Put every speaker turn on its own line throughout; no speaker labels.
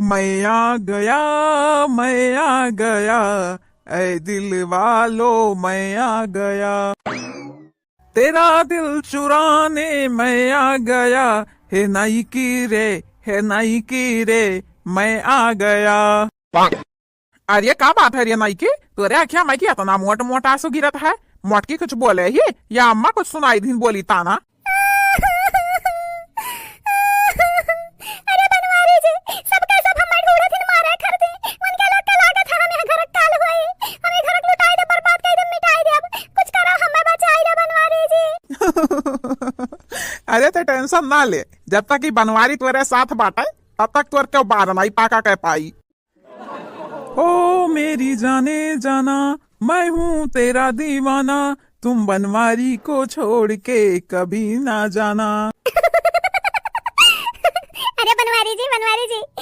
मैं आ गया, मैं आ गया, ऐ दिल वालो मैं आ गया, तेरा दिल चुराने मैं आ गया, हे नाइकी रे, हे नाइकी रे, मैं आ गया। अरे क्या बात है रे नाइकी, तुरे आख्या मैं क्या इतना मोट मोटा सो गिरत है? मोटकी कुछ बोले ही या अम्मा कुछ सुनाई दिन बोली ताना? अरे तो टेंशन ना ले, जब तक कि बनवारी तुम्हारे साथ बाटे तब तक तुर क्यों बार नहीं पाका कह पाई। ओ मेरी जाने जाना, मैं हूँ तेरा दीवाना, तुम बनवारी को छोड़ के कभी ना जाना।
अरे बनवारी जी,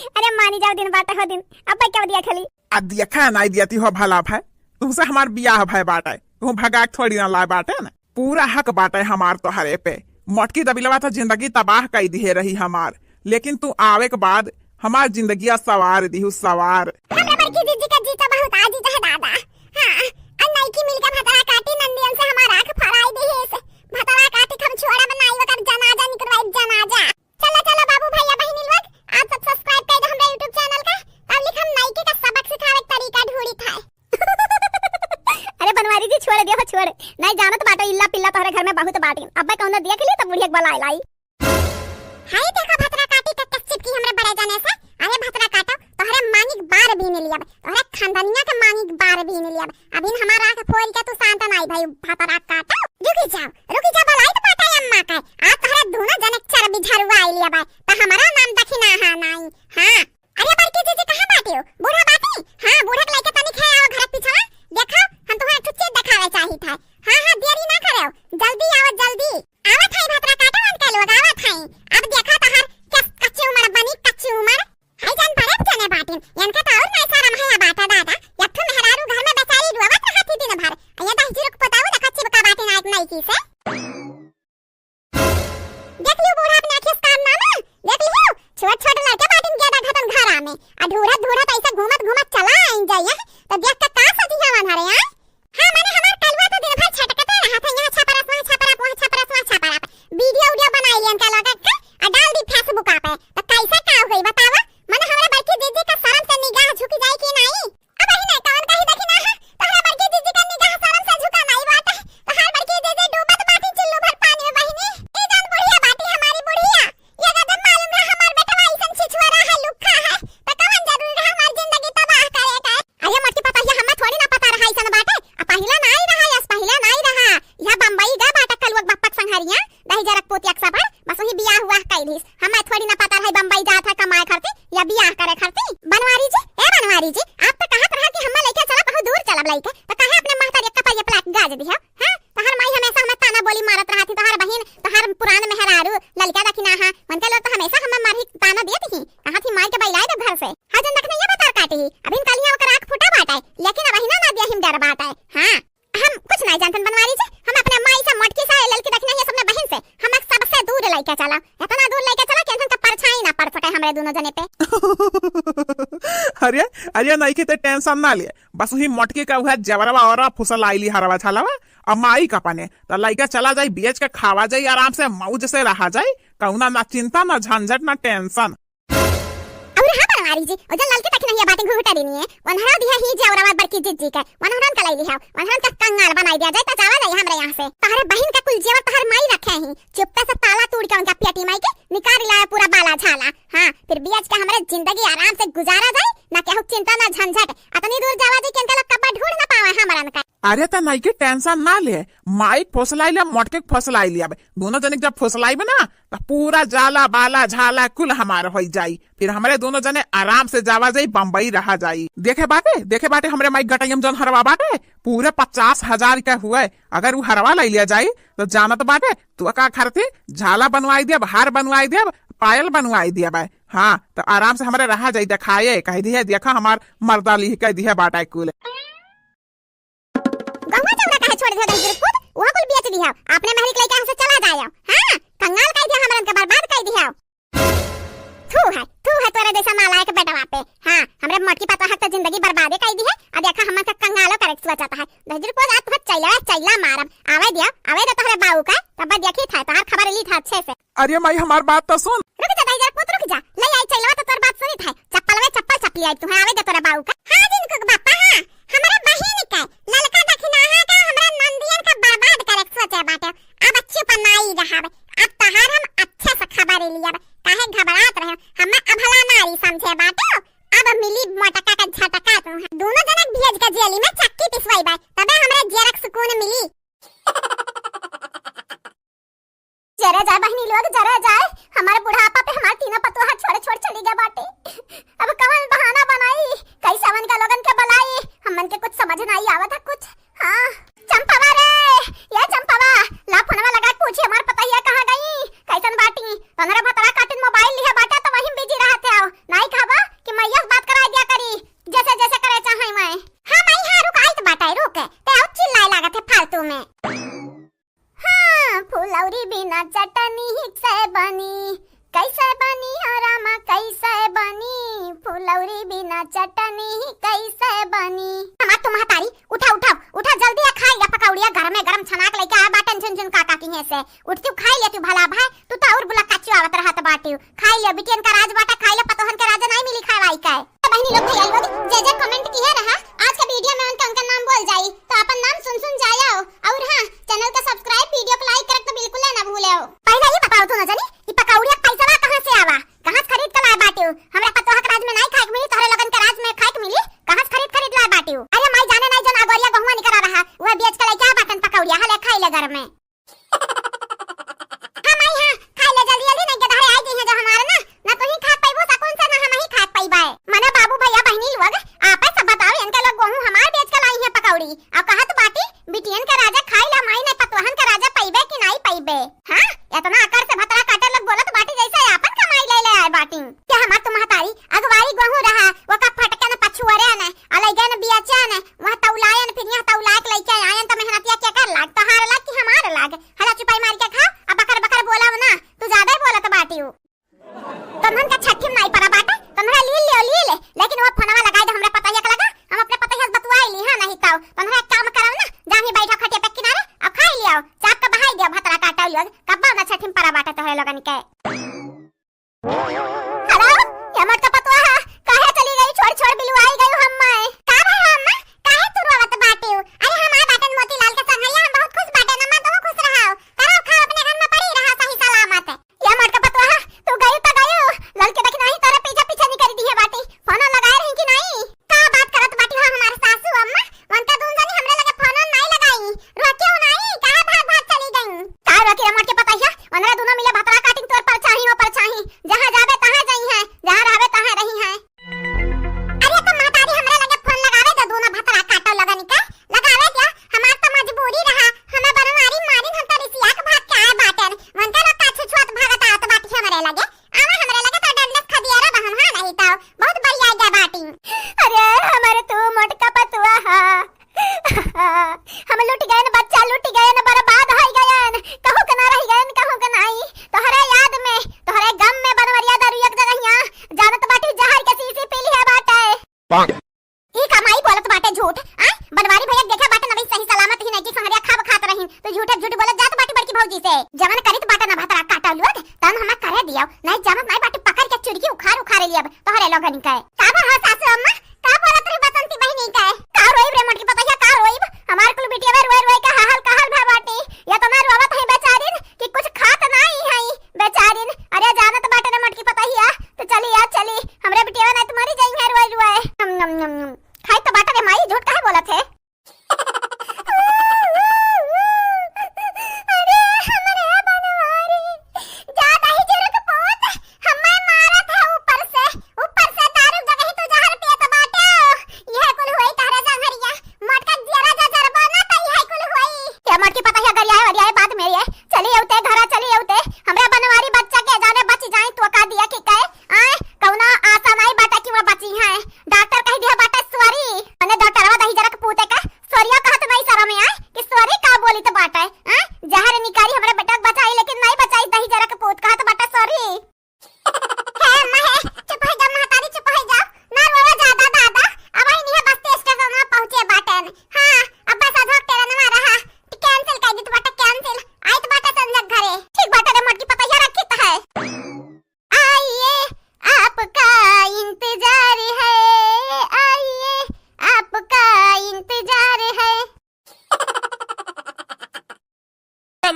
अरे मानी जाओ दिन बाटा हो दिन, अब क्या दिया खाली?
अब देखा नहीं दिया हो भला भाई, तुमसे हमार बियाह भाई बाटे, तुम भगाक थोड़ी ना लाए बाटे ना, पूरा हक बाटे हमार तो हरे पे। मोटकी दबिलवा तो जिंदगी तबाह कर दी रही हमार, लेकिन तू आवे के बाद हमार जिंदगी सवार दी सवार।
छोड़ नहीं जानत बाटो इल्ला पिल्ला तोहरे घर में बहुत बाटी, अब कौन दिया के लिए तब बुढ़िया बलाई लाई। हाय देखा भतरा काटी तक चिप की हमरे बड़े जाने से। अरे भतरा काटो तोहरे मांगिक बार भी नहीं लिया, तोहरे खानदानिया के मांगिक बार भी नहीं लिया। अभी हमारा आंख खोल के तू शांत नहीं भाई भतरा काटो। रुकी जा बलाई तो पाटा अम्मा का आज तोहरे दोनों जने चरबी झरुआ आई लिया भाई, तो हमारा नाम दखिना हां नहीं। हां अरे बड़की जीजी कहां बाटी हो? बूढ़ा बाटी? हां बूढ़ा के लेके तनी खे आओ घर पीछे देखो, हम तुम्हारे ठुच्चे दिखावे चाहिए था। हां देरी ना करो, जल्दी आओ जल्दी आवत है भतरा काटो उनके लोग आवत है। अब देखा तहर कच्ची उम्र बनी कच्ची उम्र है जान बड़े जने बाटी इनका तो और नहीं सारा महया बाटा दादा यथु मेहरारू घर में बेचारी रोवत रहती दिन भर। ये दस जीरो को बताओ ना कच्ची का बाटी ना नहीं की से देख लियो बूढ़ा अपने आंखें काम ना देख लियो छोट छोट लड़के बाटी ज्यादा घटन घर में अधूरा धूरा तो ऐसा घूमत चला आई जाइए तो देख के का सजी हवन हरे यार। हां माने हमार कलवा तो दिन भर छटकते रहा था, यहाँ छपरा वहाँ छपरा वीडियो बनाई लियन का लगा के और डाल दी फेसबुक पे, तो कैसे का हो गई बतावा? माने हमारे बड़की जीजी का शर्म से निगाह झुक जाए कि नहीं? अब ही नहीं कौन कहीं देखी ना है तो हमारे बड़की जीजी का निगाह शर्म से झुका नहीं बात है, तो हर बड़की जीजी डूबत बाटी चिल्लू भर पानी में बहिनी। ए जान बुढ़िया बाटी हमारी बुढ़िया, ये गदम मालूम है हमार बेटा ऐसन छिछुआरा है लुक्खा है, तो कौन जरूरी है हमारी जिंदगी तबाह करे का? अरे मोटी पता है हमें थोड़ी ना पता रहा ऐसन बाटे, पहिला नहीं रहा यह बम्बई गा बाटा कलुक बापक संघरिया दही जरक पोतियक सब बस वही बियाह हुआ कैलिस, हमें थोड़ी ना पता है बम्बई जात है कमाए करती या बियाह करे करती। बनवारी जी आप तो कहत रहा कि हम्मा लेके चला बहुत दूर चलब लइके, तो कहे अपने महतर एक कपा प्लाट गाज दिया। हां तोहर माई हमेशा हमें ताना बोली मारत रहती, तोहर बहन तोहर पुरान मेहरारू ललका दखिना हां उनके लोग तो हमेशा हमें मारी ताना देती थी, कहा थी माई के बैलाए दे घर से। हां जन देखने ये बता काटी अभी कलिया ओकर आंख फुटा बाटा लेकिन अब ना दिया हिम डर बाटा। हां हम कुछ नहीं जानते बनवारी जी, हम अपने माई से मोटकी से ललकी देखने है अपने बहन से हम सबसे दूर लेके चला, इतना दूर लेके चला कि उनका परछाई ना पड़ सके हमरे दोनों जने पे।
अरे नहीं के टेंशन ना ले, बस वही मोटकी का हुआ जबरवा और फुसल आईली हरवा छलावा अब माई का पने तो लइका चला जाए बेच के खावा जाए आराम से मौज से रहा जाए, कौना ना चिंता ना झंझट ना टेंशन।
बनवारी जी और जन ललकी तक नहीं बातें घुटा देनी है वनहरा दिया ही जवरावा बड़की जीजी का वनहरन का लई लिया वनहरन का कंगाल बनाई दिया जाए तो जावा नहीं हमरे यहां से तहरे बहन का कुल जेवर तहर माई रखे हैं चुप्पे से ताला तोड़ के उनका पेटी माई के निकाल लाया पूरा बाला झाला। हां फिर बियाज का हमरे जिंदगी आराम से गुजारा जाए ना केहू चिंता ना झंझट अतनी दूर जावा जी के लोग कब्बा ढूंढ ना पावे हमरन का।
अरे तो नहीं के टेंशन ना ले, माइक फसलाई लिया मोटके फसलाई लिया दोनों जने जब फसलाई ना तो पूरा जाला बाला झाला कुल हमारा हो जाई, फिर हमारे दोनों जने आराम से जावा जाई बम्बई रहा जाई। देखे बाटे हमरे माइक गटाइम जन हरवा बाटे पूरे 50,000 का हुआ, अगर वो हरवा लाई लिया जाये तो जानत बाटे तू का खरते झाला बनवाई दिया हार बनवाई दिया पायल बनवाई दिया भाई। हाँ तो आराम से हमारे रहा जाई दिखाए कह दिया देखा हमार मर्दा ली कह दिया बाटा कुल
गंगा चौड़ा कहे छोड़ दिया दंजर कूद वहां कुल बेच दिया आपने महरी के लेके हमसे चला जायो। हां कंगाल कह दिया हमरन के बर्बाद कह दिया। थू है तोरे जैसा नालायक बेटवा पे। हां हमरे मोटकी पतवा हक त जिंदगी बर्बादे कर दी है। आ देखा हमन का कंगालो करे सोचता है। दहजर को रात भर चैला मारब। आवे दे तोहरे बाऊ का तब देखी था तोहर खबर ली था अच्छे से।
अरे माई हमार बात तो सुन।
रुक जा दहजर पुत रुक जा। ले आई चैलवा तो तोर बात सुनी था। चप्पल चप्पली आई तू आवे दे तोरे बाऊ का। हां जिनको बापा हां हमरा बहिन का ललका दखिनाहा का हमरा नंदियन का बर्बाद करे सोचे बाटे। अब अच्छी पनाई रहावे। अब तहार हम अच्छे से खबर लिया काहे घबरात रहे। हम अभला नारी समझे बाटे। अब मिली मोटका का झटका तू दोनों जने भेज के जेली में चक्की पिसवाई बा तबे हमरे जेरक सुकून मिली। जरा जा बहनी लोग जरा जाए। हमारे बुढ़ापा पे हमारे तीनों पतोहा छोड़ चली गए बाटे। अब कवन बहाना बनाई कैसे वन का लोगन के बुलाई हमन के कुछ समझ नहीं आवत है कुछ। हां चंपावा रे ये चंपावा ला फोनवा लगा के पूछी हमार पतैया कहां गई कैसन बाटी। तोहरा भतरा काटिन मोबाइल लिया बाटा तो वहीं बिजी रहते आओ नहीं खाबा कि मैया बात करा दिया करी जैसे जैसे करे चाहे मैं। हां मैं हां रुक आई तो बाटा रुक ते और चिल्लाए लागत है फालतू में। हां फुलौरी बिना चटनी से बनी कैसे बनी हो रामा कैसे बनी फुलौरी बिना चटनी कैसे बनी। हमार तुम तारी उठा जल्दी आ खाई या पकौड़िया घर में गरम छनाक लेके आ बाटन झुन काका की है से उठती खाई ले तू भला भाई तू तो और बुला काची आवत रहत बाटी खाई ले बिटियन का राज बाटा खाई ले पतोहन के राजा नहीं मिली खावाई का। बहनी लोग भैया लोग जे कमेंट किए रहा आज का वीडियो में उनका नाम बोल जाई तो अपन नाम सुन जाओ। और हां चैनल का सब्सक्राइब वीडियो को लाइक करके तो बिल्कुल ना भूले हो। पहले ये बताओ तो न जानी ये पकौड़िया पैसा कहां से आवा कहां से खरीद के लाए बाटी। हमरा पतोहा के राज में नहीं खाए मिली तोहरे लगन के राज में खाए मिली कहां से खरीद लाए बाटी। अरे मैं जाने नहीं जन अगोरिया गहुआ निकला रहा वो बेच के लेके आ बाटन पकौड़िया हले खाई ले घर में। हां मैं हां खाई ले जल्दी नहीं के धारे आई गई है जो हमारे ना तो ही खा पाइबो सकून से ना हम ही खा पाइबा। मने बाबू भैया बहनी लोग आपस सब बताओ इनके लोग गहूं हमार बेच के लाई है पकौड़ी अब कहा तो बाटी बिटियन का राजा खाई ला माई नहीं पतोहन का राजा पाइबे कि नहीं पाइबे। हां इतना आकर से भतरा काटे लोग बोलत बाटी जैसे आपन कमाई ले आए बाटी क्या हमार तुम हतारी अगवारी गहूं रहा वो का फटके न पछुअरे न अलैगे न बियाचे न वहां तौलायन फिर यहां तौलाक लेके आयन तो मेहनतिया क्या कर लाग तो हार लाग कि हमार लाग हला चुपाई मार के खा अब बकर बोलाव ना तू ज्यादा ही बोलत बाटी हूं तमन का छठिम नहीं पड़ा बाटा तमरा ले लेकिन वो फोनवा लगाई दे हमरे पता ये लगा हम अपने पता से बतवाई ली हां नहीं ताऊ तमरा काम कराओ ना जाही बैठा खटिया पे किनारे अब खाई लियो चाप का बहाई दे भतरा काटा लोग कब्बा ना छठिम पड़ा बाटा तो है लोगन के। हेलो ये मत का पतवा काहे चली गई छोड़ बिलू आई गई हम मैं का भाई अम्मा काहे तू रोवत बाटे। अरे हम आ बाटन मोतीलाल के संग हम बहुत खुश बाटे न मैं तो खुश रहाओ कराओ खा अपने घर में पड़ी रहा सही सलामत। ये मत का पतवा तू गई तो गई लल के देख नहीं तोरे पीछे नहीं करी दी है बाटी फोन लगाए रही कि नहीं का बात करत बाटी हो हमारे सासू अम्मा वनता दून जानी हमरे लगे फोन नहीं लगाई रोक्यो नहीं कहां भाग चली गई का रोके मत के पता है वनरा दोनों मिले भतरा काटिंग तोर पर चाही जहां जाबे तहां जाई है जहां रहबे तहां रही है। अरे तो मातारी हमरे लगे फोन लगावे दे दोनों भतरा काटो लगन का लगावे क्या हमार तो मजबूरी रहा हमें बनवारी मारी हम तो रिसिया के भाग के आए बाटन वनता लोग का छुछुत भागत आवत बाटी हमरे लगे आवा हमरे लगे तो डंडस खदिया रे बहन हां नहीं तो बहुत बढ़िया गया बाटी। अरे हमारे तू मोटका पतुआ हम लुट गए न बच्चा लुट गए न बर्बाद हो गए न कहू के ना रह गए न कहू के नहीं तोहरे याद में तोहरे गम में बनवरिया दारू एक जगह यहां जानत बाटी जहर के सीसी पी ली है बाटे ई कमाई बोलत बाटे झूठ आ बनवारी भैया देखा बाटे नबी सही सलामत ही नहीं कि संगरिया खात रही तो झूठ बोलत जात बाटी बड़की भौजी से जवन करित बाटे ना भतरा काटा लोग तन हम करे दियो नहीं जानत नहीं बाटे पकड़ के चुड़की उखाड़ लिया तोहरे लोगन के का बा सासू अम्मा का बोलत रही बसंती बहनी का रोइब रे मोटकी पता है का रोइब हमार कुल बिटिया रोए का हाल भा बाटी या तो ना रोवत है बेचारिन कि कुछ खात नहीं है बेचारिन। अरे जानत बाटे ना मोटकी पता है तो चली हमरे बिटिया ना तुम्हारी जाई है रोए खाई तो बाटा रे माई झूठ काहे बोलत है। अरे हमरे बनवारी ज्यादा ही जरूरत पोत हमें मारत है ऊपर से दारू जगह तो जहर पिए तो बाटे यह कुल होई तारे संघरिया मोटका जरा जरबा ना तई है कुल होई क्या मोटकी पता है अगर आए बात मेरी है चली औते घरा चली औते हमरा बनवारी बच्चा के जाने बच जाए तो का दिया कि कहे आए कौना आशा नहीं बाटा कि वो बची है डॉक्टर कह दिया बाटा स्वरी मने डॉक्टरवा दही जरा के पूते का स्वरिया कहत नहीं शर्म में आए कि स्वरी का बोली तो बाटा है जहर निकारी हमरा बेटा बचाई लेकिन नहीं बचाई दही जरा के पूत कहत बाटा स्वरी है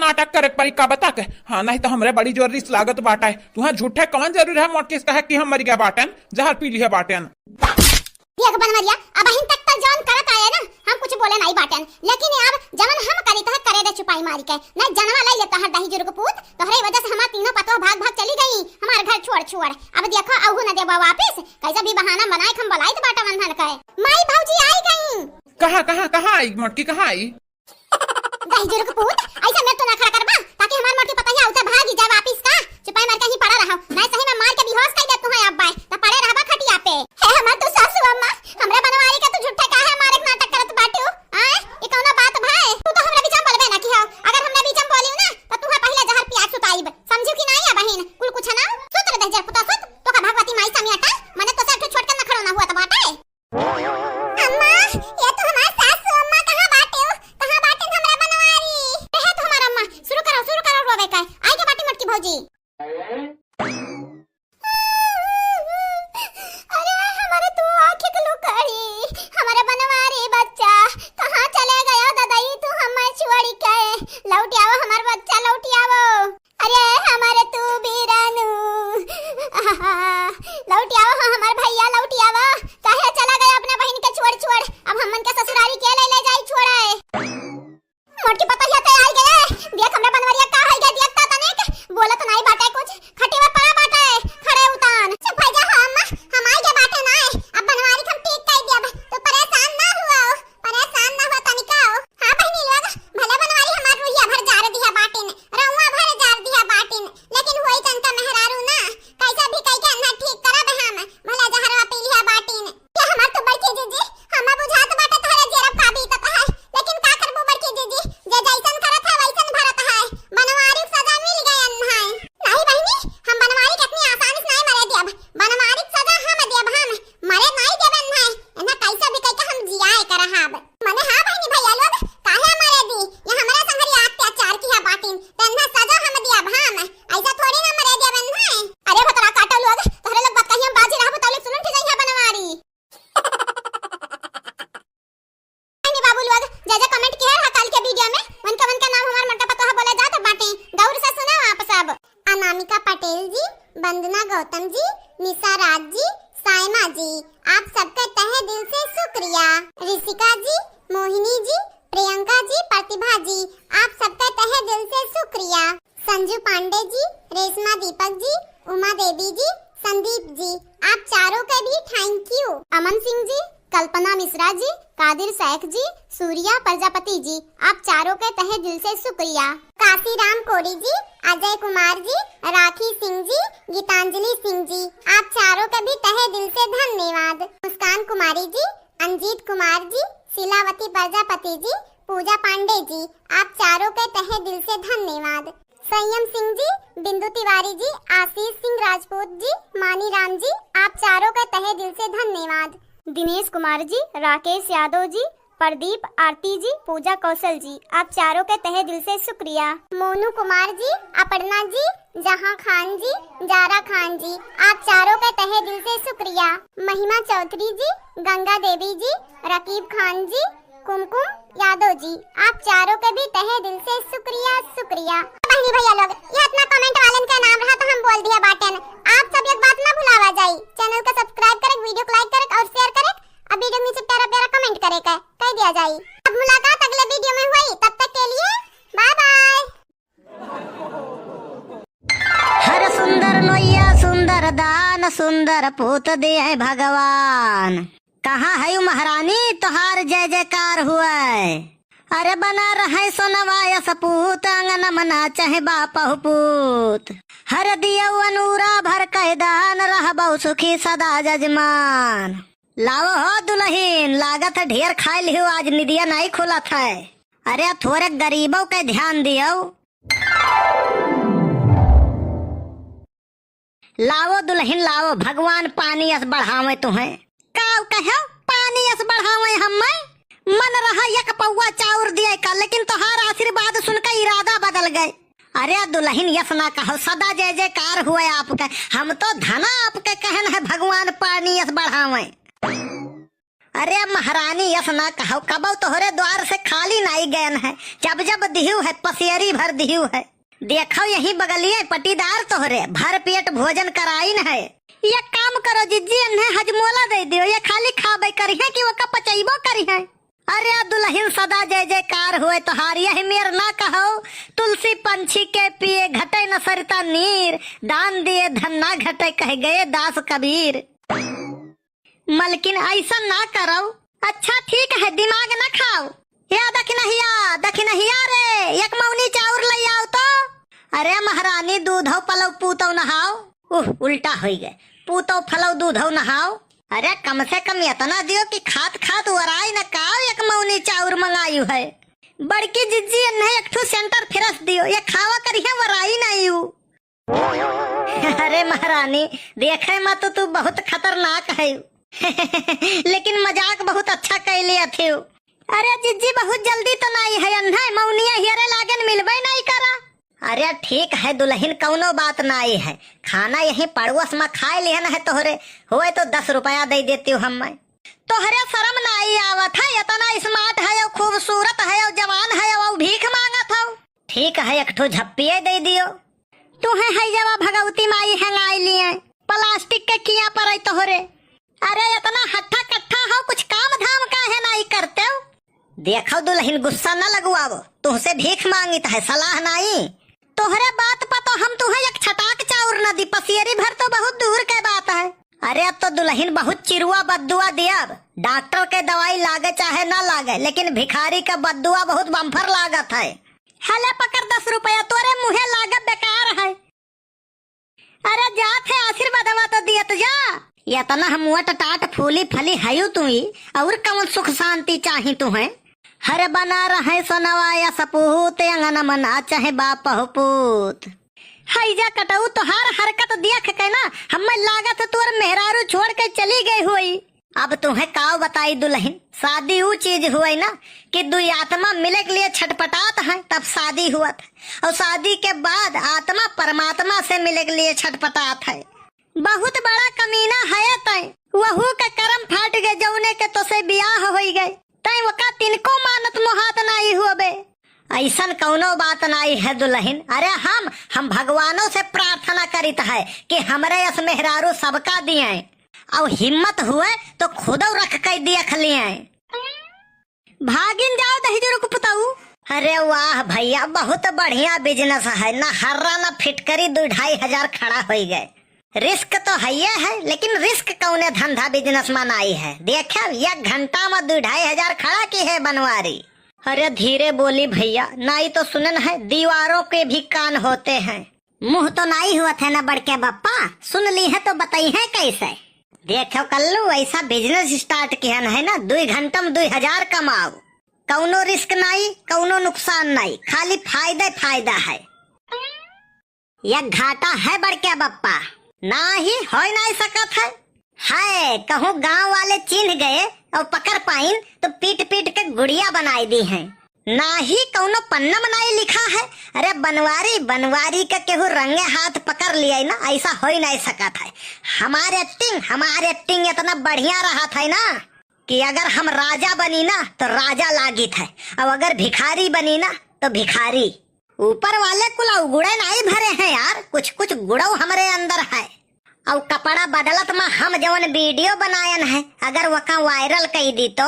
नाटक करे परी का बता के। हाँ नहीं तो हमरे बड़ी जोर रिस लागत बाटा है। तुहा झूठे कौन जरूर है मोटकिस कहे कि हम मर गया बाटन, जहर पी लिया बाटन।
देख बनवरिया, अब अहिं तक तो जौन करत आया ना, हम कुछ बोले नहीं बाटन, लेकिन अब जवन हम करी तो करे रे छुपाई मारी के न जनवा लाई लेता है दही जुर्ग पूत। तोहरे वजह से हमार तीनों पतो भाग भाग चली गई हमार घर छोड़ छोड़। अब देखो आहू न देबा वापस, कैसा भी बहाना बनाए हम बलाई तो बाटा बंधन कहे। माई भौजी आई गई।
कहां आई मोटकी, कहां आई?
दही जुर्ग पूत, ऐसा मैं तो ना खड़ा करबा ताकि हमार मोटकी पता ही उते भागी जाए वापस का। छुपाई मार के ही पड़ा रहो, नहीं सही में मार के बेहोश कर दे तू है। अब बाय त पड़े रहबा खटिया पे। हे हमर तो सासू अम्मा, हमरे बनवारी का तू झूठा काहे हमारे नाटक करत बाटू? हां ई कौनो बात भाई? तू तो हमरा बीचम बोलबे ना कि हो। अगर हमने बीचम बोलियो ना त तू पहले जहर पिया सुताईब, समझू कि नहीं? बहिन कुल कुछ ना सुत रे दहजर पुता सुत। तो का भगवती माई समियाटा मने तो सब छोड़ के न खड़ो ना हुआ त बाटे। अम्मा ये तो हमार सासू अम्मा कहां बाटे? कहां बाटे हमरा बनवारी? है तो हमार अम्मा। शुरू करो रोवे का। आई के बाटी मटकी भौजी। अरे हमारे तू आंखें क्यों लुकाई? हमारे बनवारी बच्चा कहां चले गया दादाई? तू हमें छोड़ी के लौट आओ, हमार बच्चा लौट आओ। अरे हमारे तू बीरानू लौट आओ, हमार भैया लौट आओ। काहे चला गया अपना बहन के छोड़ छोड़? अब हमन के ससुरारी के ले जाई छोड़े। मोटकी पता ही आते आई गए। देख हमरे बनवरिया का है गया, देखता तने बोलत नहीं बाटे कुछ। खटिया पड़ा बाटे खड़े उतान। चुप हो जा अम्मा, हम आई के बाटे ना। अब बनवारी हम ठीक कर दिया। तो परेशान ना हुआ तनिका। हां बहनी लोग भले बनवारी हमार रुइया भर जार दिया बाटिन, रउआ भर जार दिया बाटिन, लेकिन होई तनका मेहरारू ना कैसा भी कह के ना ठीक करब हम। भले जहरवा पी लिया बाटिन। क्या हमार तो बड़की जीजी हम बुझात बाटे तोहरे जेरब का भी त है, लेकिन का करबो बड़की जीजी? जे जैसन करत है वैसन भरत है। बनवारी सजा मिल गई अन्हाई। नहीं बहनी, हम बनवारी कितनी आसानी से नहीं मरे देब। बनवारी सजा हम देब, हम मरे नहीं देबन नहीं। एना कैसा भी कह के हम जियाए करहाब मने। हां बहनी भैया लोग काहे मरे दी? ये हमारे संगरी अत्याचार किया बाटिन, तन्हा सजा हम देब हम। ऐसा थोड़ी ना मरे देबन नहीं। अरे भतरा काटो लोग, तोहरे लोग बात कहियो बाजी रहबो तौले सुनन ठीक है बनवारी। बाबू लोग जा कमेंट किया है कल के वीडियो में, मन का नाम हमार मट्टा पता बोले जात बाटे। गौर से सुना आप सब। अनामिका पटेल जी, वंदना गौतम जी, निशा राज जी, साइमा जी, आप सबका तहे दिल से शुक्रिया। ऋषिका जी, मोहिनी जी, प्रियंका जी, प्रतिभा जी, आप सबका तहे दिल से शुक्रिया। संजू पांडे जी, रेशमा दीपक जी, उमा देवी जी, संदीप जी, आप चारों का भी थैंक यू। अमन सिंह जी, कल्पना मिश्रा जी, कादिर शेख जी, सूर्या प्रजापति जी, आप चारों के तहे दिल से शुक्रिया। काशीराम कोरी जी, अजय कुमार जी, राखी सिंह जी, गीतांजलि सिंह जी, आप चारों के भी तहे दिल से धन्यवाद। मुस्कान कुमारी जी, अंजीत कुमार जी, शिलावती प्रजापति जी, पूजा पांडे जी, आप चारों के तहे दिल से धन्यवाद। संयम सिंह जी, बिंदु तिवारी जी, आशीष सिंह राजपूत जी, मानी राम जी, आप चारों के तहे दिल से धन्यवाद। दिनेश कुमार जी, राकेश यादव जी, प्रदीप आरती जी, पूजा कौशल जी, आप चारों के तहे दिल से शुक्रिया। मोनू कुमार जी, अपर्णा जी, जहां खान जी, जारा खान जी, आप चारों के तहे दिल से शुक्रिया। महिमा चौधरी जी, गंगा देवी जी, रकीब खान जी, कुमकुम यादव जी, आप चारों के भी तहे दिल से शुक्रिया। बहनी भैया लोग ये अपना कमेंट वालन का नाम रहा तो हम बोल दिया बाटन। आप सब एक बात ना भुलावा जाई, चैनल को सब्सक्राइब करे, वीडियो को लाइक करे और शेयर करे। अब वीडियो नीचे प्यारा कमेंट करे कह दिया जाई। अब मुलाकात अगले वीडियो में हुई, तब तक के लिए बाय बाय।
हर सुंदर नोया सुंदर दान, सुंदर पूत दे भगवान। कहाँ है महारानी तोहार जय जयकार हुआ? अरे बना रहे सोनवाया सपूत, अंगन मना चाहे बापहु पूत। हर दिया अनूरा भर कैदान, रहबौ सुखी सदा जजमान। लाओ हो दुल्हीन, लागत है ढेर खाई लियो, आज निदिया नहीं खुलत है। अरे थोड़े गरीबों के ध्यान दियो। लाओ दुल्हीन लाओ, भगवान पानी अस बढ़ावे तुम्हें। काव कहो पानी अस बढ़ावे हमें? मन रहा एक पौवा चाउर दिए का, लेकिन तोहार आशीर्वाद सुनकर इरादा बदल गए। अरे दुल्हीन यस ना कहो, सदा जय जयकार हुए आपके। हम तो धना आपके कहन है भगवान पानी अस बढ़ावे। अरे महारानी यस ना कहो, कबो तोहरे द्वार से खाली नहीं गयन है, जब जब दिहू है पसियरी भर दिहू है। देखो यही बगलिए पटीदार तोहरे भर पेट भोजन कराइन है। ये काम करो जिज्जी, इन्हें हजमोला दे दियो, ये खाली खाबे करी है कि वो का पचैबो करी है। अरे दुल्हन सदा जय जयकार हुए तोहार, यही मेर ना कहो, तुलसी पंछी के पिए घटे न सरिता नीर, दान दिए धन ना घटे कह गए दास कबीर। मलकिन ऐसा ना करो। अच्छा ठीक है, दिमाग ना खाओ। या दखिनहिया रे, एक मौनी चाउर ले आओ तो। अरे महारानी दूधो पलो पूतो नहाओ। उल्टा हो गए, पूतो फलो दूधो नहाओ। अरे कम से कम इतना दियो कि खात खात वराई न काओ, एक मौनी चाउर मंगायु है। बड़की जिज्जी ने एक ठो सेंटर फिरस दियो, ये खावा करिए वराई नहीं हूँ। अरे महारानी देखे में तो तू बहुत खतरनाक है। लेकिन मजाक बहुत अच्छा कर लिया थे। अरे जिज्जी बहुत जल्दी तो नहीं है, अन्हा मौनिया हियरे लागन मिलबे नहीं करा। अरे ठीक है दुल्हन, कौनो बात नहीं है, खाना यही पड़ोस में खाए लिहन है तोहरे, होए तो 10 रुपया दे देती हूँ हम। तोहरे शर्म नहीं आवत है, इतना स्मार्ट है, खूबसूरत है, जवान है, और भीख मांगत हो। ठीक है एक ठो झप्पिये दे दियो। तुहे है जवा भगवती माई हंगाई लिए, प्लास्टिक के किया पर तोहरे। अरे इतना हट्ठा कट्ठा हो, कुछ काम धाम का है नहीं करते हो। देखो दुल्हन गुस्सा न लगवाओ, तुमसे भीख मांगित है, सलाह नहीं। तोहरे बात पर तो हम तुम्हें एक छटाक चाउर न दी, पसियरी भर तो बहुत दूर के बात है। अरे अब तो दुल्हन बहुत चिरुआ बद्दुआ दिया, डॉक्टर के दवाई लागे चाहे ना लागे, लेकिन भिखारी का बद्दुआ बहुत बम्फर लागत है। हले पकड़ 10 रुपया, तोरे मुहे लागत बेकार है। अरे जात है आशीर्वाद तो दियत जा। इतना हम टाट फूली फली हयू तुम्ही, और कौन सुख शांति चाही तुम्हें। हरे बना रहे सोनवाया सपूत, अंगन मना चाहे बाप पूत। हैजा कटऊ तोहार हरकत देख के ना हमें लागत तोर मेहरारू छोड़ के चली गई हुई। अब तुम्हें काव बताई दुल्हन, शादी वो चीज हुई ना कि दुई आत्मा मिले के लिए छटपटात है, तब शादी हुआ था। और शादी के बाद आत्मा परमात्मा से मिले के लिए छटपटात है। बहुत बड़ा कमीना है तय, वहू के कर्म फाट गए, जौने के तो से बियाह हो गए, तय वका तिनको मानत मोहात नहीं हुए। ऐसन कौनो बात नहीं है दुल्हन। अरे हम भगवानों से प्रार्थना करित है कि हमरे यस मेहरारू सबका दिए, और हिम्मत हुए तो खुद रख के देख लिए। भागिन जाओ दही रुक पुताऊ। अरे वाह भैया, बहुत बढ़िया बिजनेस है, न हर्रा न फिटकरी 2-2.5 खड़ा हो गए। रिस्क तो है, लेकिन रिस्क कौने धंधा बिजनेस में नहीं है। देखे 1 घंटा में 2-2.5 खड़ा की है बनवारी। अरे धीरे बोली भैया, नहीं तो सुनन है दीवारों के भी कान होते हैं। मुंह तो नहीं हुआ थे ना बड़के बप्पा, सुन ली है तो बताई है कैसे। देखो कल्लू, ऐसा बिजनेस स्टार्ट किया है ना, 2 घंटा में 2,000 कमाओ, कौनो रिस्क नहीं, कौनो नुकसान नहीं, खाली फायदा है। यह घाटा है बड़के बप्पा, ना ही हो नहीं सकत है। कहूँ गांव वाले चिन्ह गए और पकड़ पाइन तो पीट के गुड़िया बनाई दी हैं। ना ही कौनो पन्ना में नहीं लिखा है। अरे बनवारी का केहू रंगे हाथ पकड़ लिया ना, ऐसा हो ही नहीं सकत है। हमारे एक्टिंग इतना बढ़िया रहा था ना कि अगर हम राजा बनी ना तो राजा लागित है, और अगर भिखारी बनी ना तो भिखारी। ऊपर वाले कुल गुड़े नहीं भरे हैं यार, कुछ गुड़ो हमारे अंदर है। और कपड़ा बदलत में हम जवन वीडियो बनायन है, अगर वका वायरल कर दी तो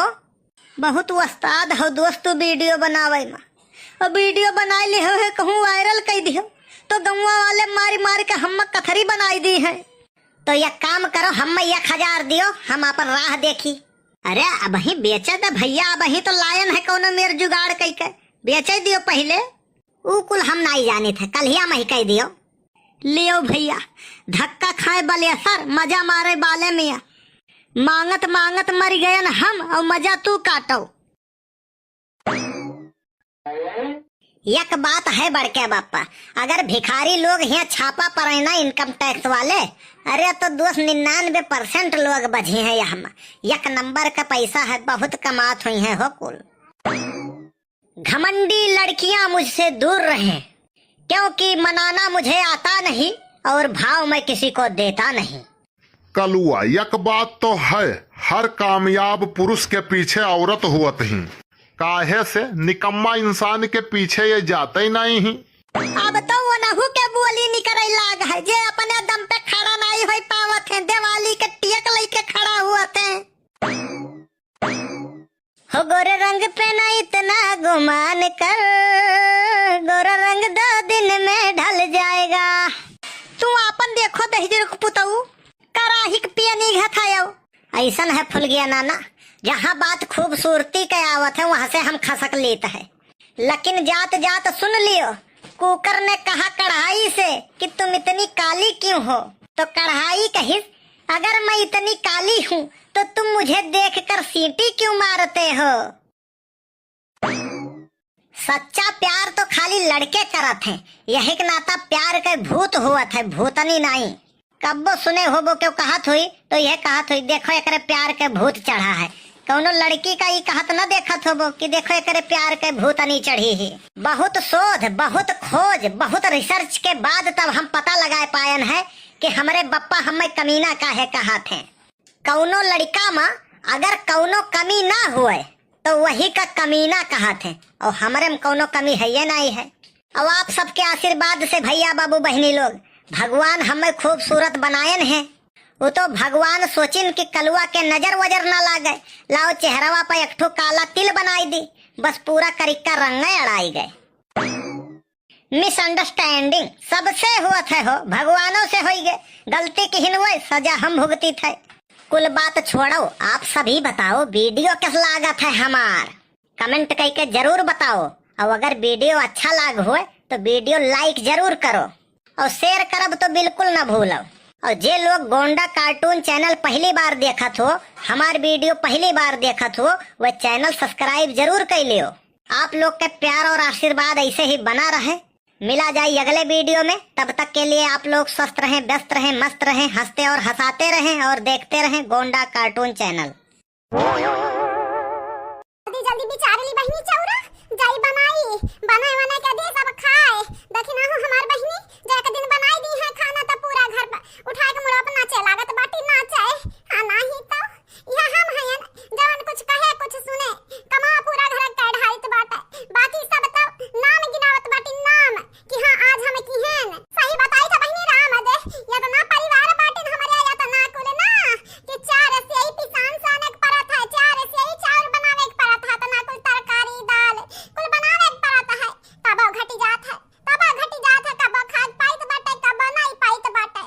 बहुत उस्ताद हो दोस्त वीडियो बनावे में। और वीडियो बनाए ले है कहूँ वायरल कर दियो तो गौवा वाले मारी के हम कथरी बनाई दी है। तो यह काम करो, हम 1000 दियो, हम अपन राह देखी। अरे अब ही बेचे दे भैया, अब ही तो लायन है कौनो मेर जुगाड़ कई के बेचे दियो पहले। ऊ कुल हम नहीं जाने थे, कल ही हम ही कह दियो। लियो भैया, धक्का खाए बले सर, मजा मारे बाले मिया, मांगत मर गए न हम, और मजा तू काटो। एक बात है बड़के बापा, अगर भिखारी लोग यहाँ छापा पड़े ना इनकम टैक्स वाले, अरे तो 99% लोग बझे हैं यहाँ। 1 नंबर का पैसा है, बहुत कमात हुई है हो कुल। घमंडी लड़कियां मुझसे दूर रहें, क्योंकि मनाना मुझे आता नहीं और भाव मैं किसी को देता नहीं।
कलुआ एक बात तो है, हर कामयाब पुरुष के पीछे औरत हुआ ही, काहे से निकम्मा इंसान के पीछे ये जाते ही नहीं ही।
अब तो वो नहू के बोली निकले लाग है, जे अपने दम पे खड़ा नहीं हो पावत है, दिवाली के टियक लेके खड़ा हुआ थे। हो गोरे रंग पे ना इतना गुमान कर, गोरा रंग 2 दिन में ढल जाएगा। तू अपन देखो दहजर को पुताऊ कराही के पिया नहीं घथायो। ऐसा है फुल गया नाना, जहाँ बात खूबसूरती के आवत है वहाँ से हम खसक लेते हैं, लेकिन जात जात सुन लियो, कुकर ने कहा कढ़ाई से कि तुम इतनी काली क्यों हो, तो कढ़ाई कहिस अगर मैं इतनी काली हूँ तो तुम मुझे देखकर सीटी क्यों मारते हो। सच्चा प्यार तो खाली लड़के करत हैं, यही के नाता प्यार के भूत हुआ थे, भूतनी नहीं। कब्बो सुने हो वो क्यों कहत हुई, तो यह कहत हुई देखो एकरे प्यार के भूत चढ़ा है। कौनो लड़की का ये कहत न देखत हो कि देखो एकरे प्यार के भूतनी चढ़ी है। बहुत शोध, बहुत खोज, बहुत रिसर्च के बाद तब हम पता लगा पायन है कि हमारे बप्पा हमें कमीना काहे कहत हैं। कौनो लड़का में अगर कौनो कमी ना हुए तो वही का कमीना कहत है, और हमारे में कौनो कमी है ये नहीं है। अब आप सबके आशीर्वाद से भैया बाबू बहनी लोग, भगवान हमें खूबसूरत बनायन है। वो तो भगवान सोचिन कि कलुआ के नजर वजर न लागे, लाओ चेहरवा पे एक ठो काला तिल बनाई दी, बस पूरा करिक्का रंग अड़ाई गए। मिसअंडरस्टैंडिंग सबसे हुआ थे हो, भगवानों से हो गए, गलती की हिन हुए, सजा हम भुगती थे। कुल बात छोड़ो, आप सभी बताओ वीडियो कैसा लागत है हमार, कमेंट करके जरूर बताओ। और अगर वीडियो अच्छा लाग हुए तो वीडियो लाइक जरूर करो, और शेयर करब तो बिल्कुल न भूलो। और जे लोग गोंडा कार्टून चैनल पहली बार देखत हो, हमार वीडियो पहली बार देखत हो, वह चैनल सब्सक्राइब जरूर कर लियो। आप लोग के प्यार और आशीर्वाद ऐसे ही बना रहे। मिला जाए अगले वीडियो में, तब तक के लिए आप लोग स्वस्थ रहें, व्यस्त रहें, मस्त रहें, हंसते और हंसाते रहें और देखते रहें गोंडा कार्टून चैनल।
जल्दी जल्दी बेचारी बहनी चौरा जाई बनाए बनाए के दे सब खाए। देखी ना हो हमार बहनी जाके दिन बनाई दी है खाना, तो पूरा घर उठा के मुड़ा पर नाचे लागत बाटी नाचे। हां नाही तो यह हम हयन जवन कुछ कहे कुछ सुने, कमा पूरा घर का ढाइत बाटे, बाकी सब तो नाम गिनावत बाटी नाम कि हां आज हम की हैं। सही बताई था बहनी राम दे, या तो ना परिवार बाटे हमारे, या तो ना कुल ना कि 4 से ही पिसान साने के परत है, 4 से ही चावल बनावे के परत है, तो ना कुल तरकारी दाल कुल बनावे के परत है। तब घटी जात है, कब खाद पाइत बाटे, कब नहीं पाइत बाटे।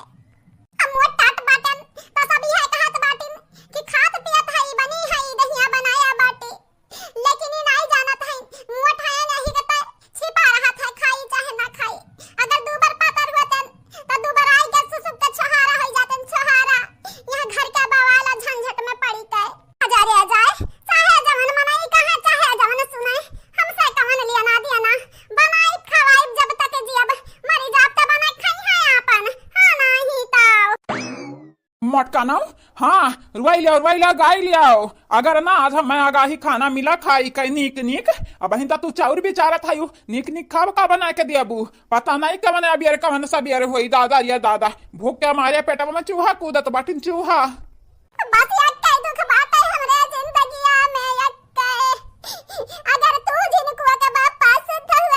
अब मोट टाट बाटन तो सब यह कहत बाटी कि खात पियत है, बनी है, दहिया बनाया बाटी, लेकिन ये नहीं जानत है मोट है नहीं के छिपा रहत है, खाई चाहे ना खाई। अगर 2 बार पातर हुतन तो 2 बार आई के सुसुक के छोहारा हो जातन, छोहारा यहां घर के बवाला झंझट में पड़ी के अजारे अजाए। चाहे जवन मनाई कहा, चाहे जवन सुनाई, हमसे कवन लिया ना दिया ना, बनाई खवाई जब तक जियब, मरी जाब त बनाई खाई है आपन। हां नहीं तो
मटका ना, हाँ रुआई लिया गाय लियाओ। अगर ना आज मैं आगाही खाना मिला खाई कई नीक नीक, अब हिंदा तू चाउर भी चारत हायु, नीक नीक खाब का बना के दियाबू, पता नहीं कवन अबियर कवन सबियर होई। दादा या दादा भूख के मारे पेटवा में चूहा कूदत बाटिन चूहा।
बस एक दुख बात है हमरे जिंदगिया में, अगर तू जिनको के बाप पास हुए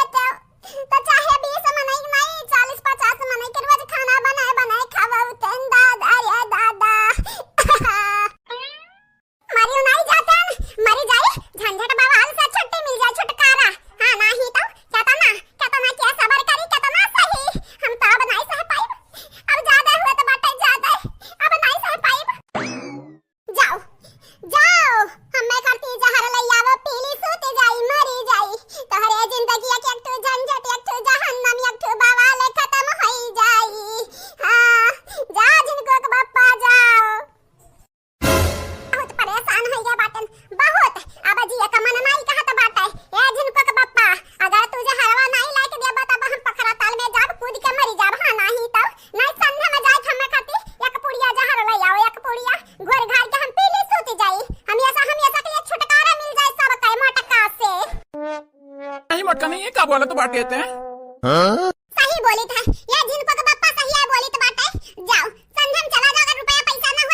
तो चाहे 20 मनई नहीं 40-50 मनई के रोज खाना बनाए खावा उतन दादा या दादा। मरियो नहीं जातन, मरी जाए झंझट बवाल से छुट्टी मिल जाए छुटकारा। हां नहीं तो केतना क्या सबर करी, केतना सही हम तो अब नहीं सह पाइब, अब ज्यादा हुए तो बाटे ज्यादा, अब नहीं सह पाइब। जाओ हमें करती जहर लइयावो, पीली सूत जाई, मरी जाई, तोहरे जिंदगी एक ठो झंझट, एक ठो जहन्नम, एक ठो बवाल खत्म होई जाई। हां जा जिनको के बापा जाओ। बहुत परेशान हो गया बाटन, बहुत अब जी का मन नहीं कहत बाटे। ए जिनको के बापा अगर तू जहरवा नहीं लाके देबा तब हम पखरा ताल में जाब, कूद के मरी जाब। हां नहीं तो नहीं संध्या में जाए हमें खाती एक पुड़िया जहर लइयाओ, एक पुड़िया घोर घाल के हम पीली सूत जाई, हमेशा के लिए छुटकारा मिल जाए सब के मोटका से।
नहीं मटका नहीं, ये का बोला तो बाटे थे।
सही बोली था ये जिनको के बापा, सही है बोली तो बाटे। जाओ संध्या में चला जाओ, अगर रुपया पैसा ना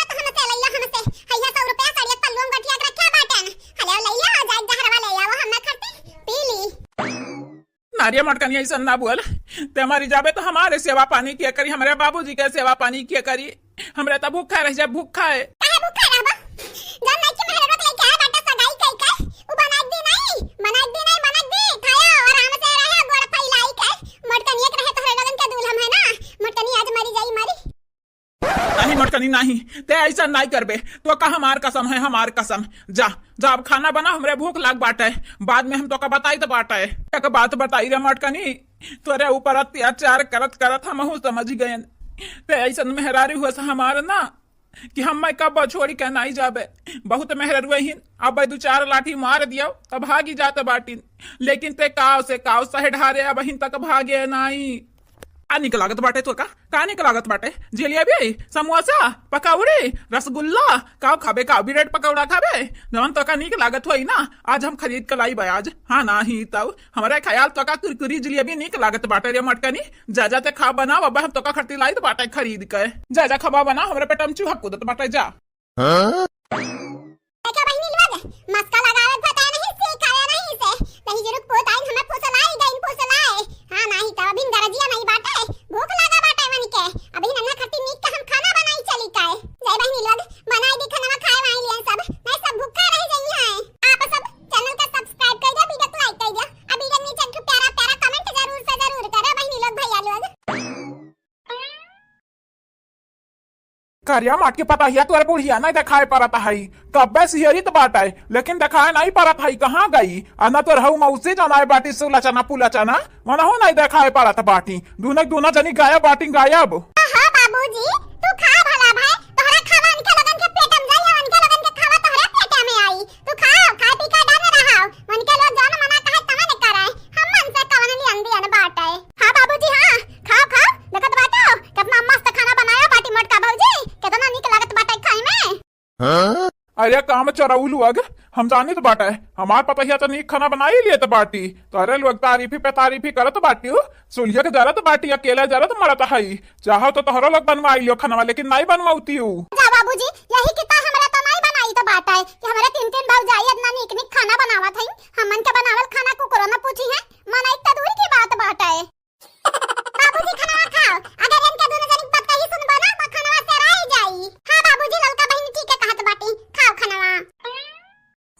कार्य मटकनी ऐसा ना बोल। ते हमारी जाबे तो हमारे सेवा पानी किया करी, हमारे बाबूजी के सेवा पानी किया करी। हमरे तो भूखा रह जा, भूखा है।
काहे भूखा रहबा? जब नहीं कि मेहरत लेके आए बाटा सगाई कई के, उ बनाई दी नहीं, बनाई दी नहीं, बनाई दी। खाया आराम से रहे, गोड़ फैलाई के। मटकनी एक रहे तोहरे लगन के दूल्हा है ना, मटकनी आज मरी जाई मरी।
नहीं मटकनी नहीं, ते ऐसा नहीं करबे तो का हमार कसम है, हमार कसम। जा जा अब खाना बना, हमरे भूख लाग बाटे, बाद में हम तो का बताई तो बाटे। एक बात बताई रे मटकनी, तोरे ऊपर अत्याचार करत करत हमहू समझ गए ते ऐसा मेहरारी हुआ हमार ना कि हम मैं कब छोड़ी के नहीं जाबे। बहुत मेहर ही अब 2-4 लाठी मार दिया तब भागी जाते बाटी, लेकिन ते काव से काव सहे ढारे अब तक भागे नहीं। का निक लागत बाटे तो का निक लागत बाटे? जलेबी, समोसा, पकौड़ी, रसगुल्ला काव खाबे? काव ब्रेड पकौड़ा खाबे? जवन तो का निक लागत होई ना, आज हम खरीद के लाई आज। हाँ नहीं तब हमारे ख्याल तो का कुरकुरी जलेबी निक लागत बाटे रे मटकनी। जा जा ते खा बनाओ, अब हम तो का खरीद लाई तो बाटे खरीद के। जा जा खबा बना, हमरे पेट में चूहा कूदत बाटे। जा
देखा बहिनी लग मस्का लगावे पता नहीं सिखाया नहीं से नहीं जरूर पोताई हमें फुसलाई गई फुसलाए। हां नहीं त अभी दरजिया नहीं बाटे, भूख लगा बाटे मन के। अभी नन्ना खट्टी मीट का हम खाना बनाई चली काए। जय बहिनी लग बनाई दी खाना खाए वाई लिया सब, मैं सब भूखा रह गई है। आप सब चैनल का सब्सक्राइब कर दो, वीडियो को लाइक कर दो, अब वीडियो नीचे एक प्यारा प्यारा कमेंट जरूर से जरूर करो बहिनी लोग भैया लोग।
करिया माट के पता हिया तोरे बुढ़िया नहीं दिखाए परत है, कब्बे सिहरी तो बात है लेकिन दिखाए नहीं परत है। कहाँ गई? अना तो रहू मौसी जाना है बाटी सुला चना पुला चना मना हो नहीं दिखाए परत बाटी। दूना जनी गायब बाटी गायब।
हां बाबूजी तू खा भला भाई, तोहरा खावा उनके लगन के पेट में जाई, उनके लगन के खावा तोहरा पेट में आई। तू खा पी के डर रहा, उनके लोग जान मना कहे तमा ने कराए, हम मन से कवन नहीं अंधी अन बाटे। हां बाबूजी हां खा देखत बाटो कितना मस्त खाना बनाया बाटी मटका भौजी, कितना निक लागत बाटे खाए में।
अरे काम चराउलू अग हम जानी तो बाटा है, हमार पता हिया तो नीक खाना बनाई लिए तो बाटी। तो अरे लोग तारीफी पे तारीफी करत बाटी हो, सुलिया के जरा तो बाटी अकेला जरा तो मरत है। चाहो तो तोहरा लोग बनवाई लियो खाना, लेकिन नहीं बनवाती हूँ।
जा बाबूजी यही किता हमरा तो नहीं बनाई तो बाटा है कि हमारे 3 भौजाई इतना निक निक खाना बनावत हई। हमन के बनावल खाना कुकरो न पूछी है, मन एक दूर की बात बाटा है। बाबूजी खाना खाओ, अगर इनके दोनों जनी बात कही सुनबो ना तो खाना से रह जाई। हां बाबूजी ललका बहिनी ठीक है कहत बाटी, खाओ खाना।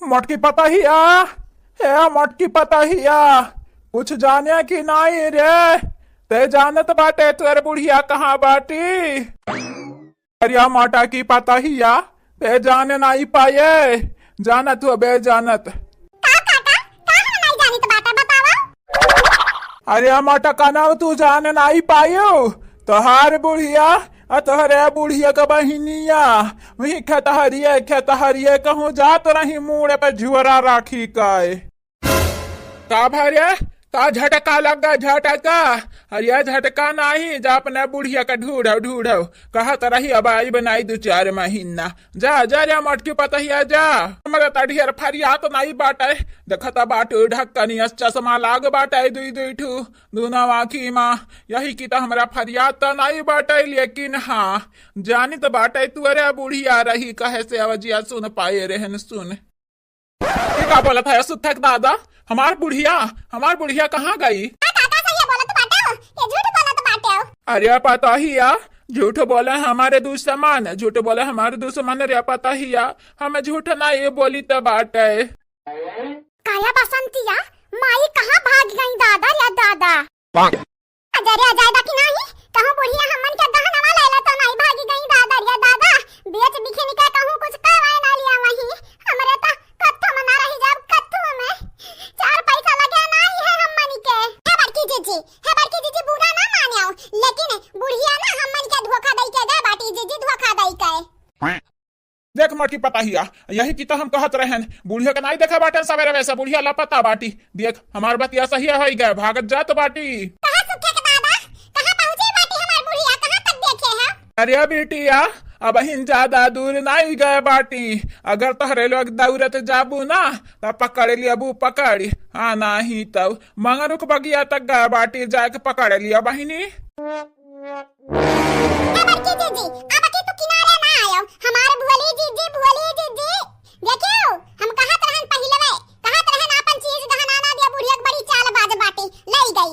मटकी पता हिया ए मटकी पता हिया कुछ जाने की नहीं रे? ते जानत बाटे तोर बुढ़िया कहाँ बाटी? अरिया माटा की पता हिया ते जाने नहीं पाए, जानत हो बे जानत।
का हम नहीं जानी तो बाटा बतावा।
अरे माटा का नाम तू जाने नहीं पायो? तोहार बुढ़िया तोहरे बुढ़िया का बहिनिया वही खेतहरिये कहूँ जात रही मुड़े पे झुरा राखी का भरे का झटका लगा झटका? अरे झटका नहीं, जा अपने बुढ़िया का ढूढ़ो कहत रही अब आई बनाई 2-4 महीना। जा रे मटकी पतहिया जा, हमारे तढ़ियर फरिया तो नहीं बाटे। देखता बाटू ढक्कनी चश्मा लाग बाटे 2 दूना आँखी माँ, यही की तो हमारा फरिया तो नहीं बाटे। लेकिन हाँ जानी तो बाटे तू अरे बुढ़िया रही कहे से अवजिया सुन पाए रहन सुन। क्या बोला था सुथक दादा? हमार बुढ़िया कहाँ गई?
काका सही बोलत बाटे, ये झूठ बोलत बाटे।
अरे पता हिया झूठ बोले हमारे दुश्मन, झूठ बोले हमारे दुश्मन रे पता हिया हमें झूठ नहीं बोली तो बाटे।
काया बसंतिया माई कहाँ भाग गई दादा रे दादा? अजरे अजायदा की नहीं कहूं बुढ़िया हमन के गहनवा लेला तो नहीं भागी गई दादा रे दादा। बेच बिखे निका कहूं कुछ करवाए ना लिया वही, हमरे तो कत्थो मना रही जब कत्थो में 4 पैसा लगे नहीं है हमन के। हे बड़की जीजी बुरा ना मानियो, लेकिन बुढ़िया ना हमन के धोखा दई के दे बाटी जीजी धोखा दई के।
देख मटकी पता हिया यही की तो हम कहत रहन, बुढ़िया के नहीं देखा बाटे सवेरे वैसा बुढ़िया लापता बाटी। देख हमार बतिया सही है गए भागत जात बाटी।
कहां सुखे के दादा कहां पहुंची बाटी हमार बुढ़िया, कहां तक देखे है?
अरे बेटिया अब हिन ज्यादा दूर नहीं गए बाटी, अगर तोहरे लोग दौड़त जाबू ना तो पकड़ लिया बू पकड़। हाँ नहीं तब मंगरुक बगिया तक गए बाटी, जाके पकड़ लिया बहिनी।
बड़की जीजी अब की तू किनारे ना आयो, हमारे भोली जीजी देखियो हम कहत रहन पहले कहत रहन अपन चीज गहना ना दिया बुढ़िया बड़ी चाल बाज बाटी लई गई।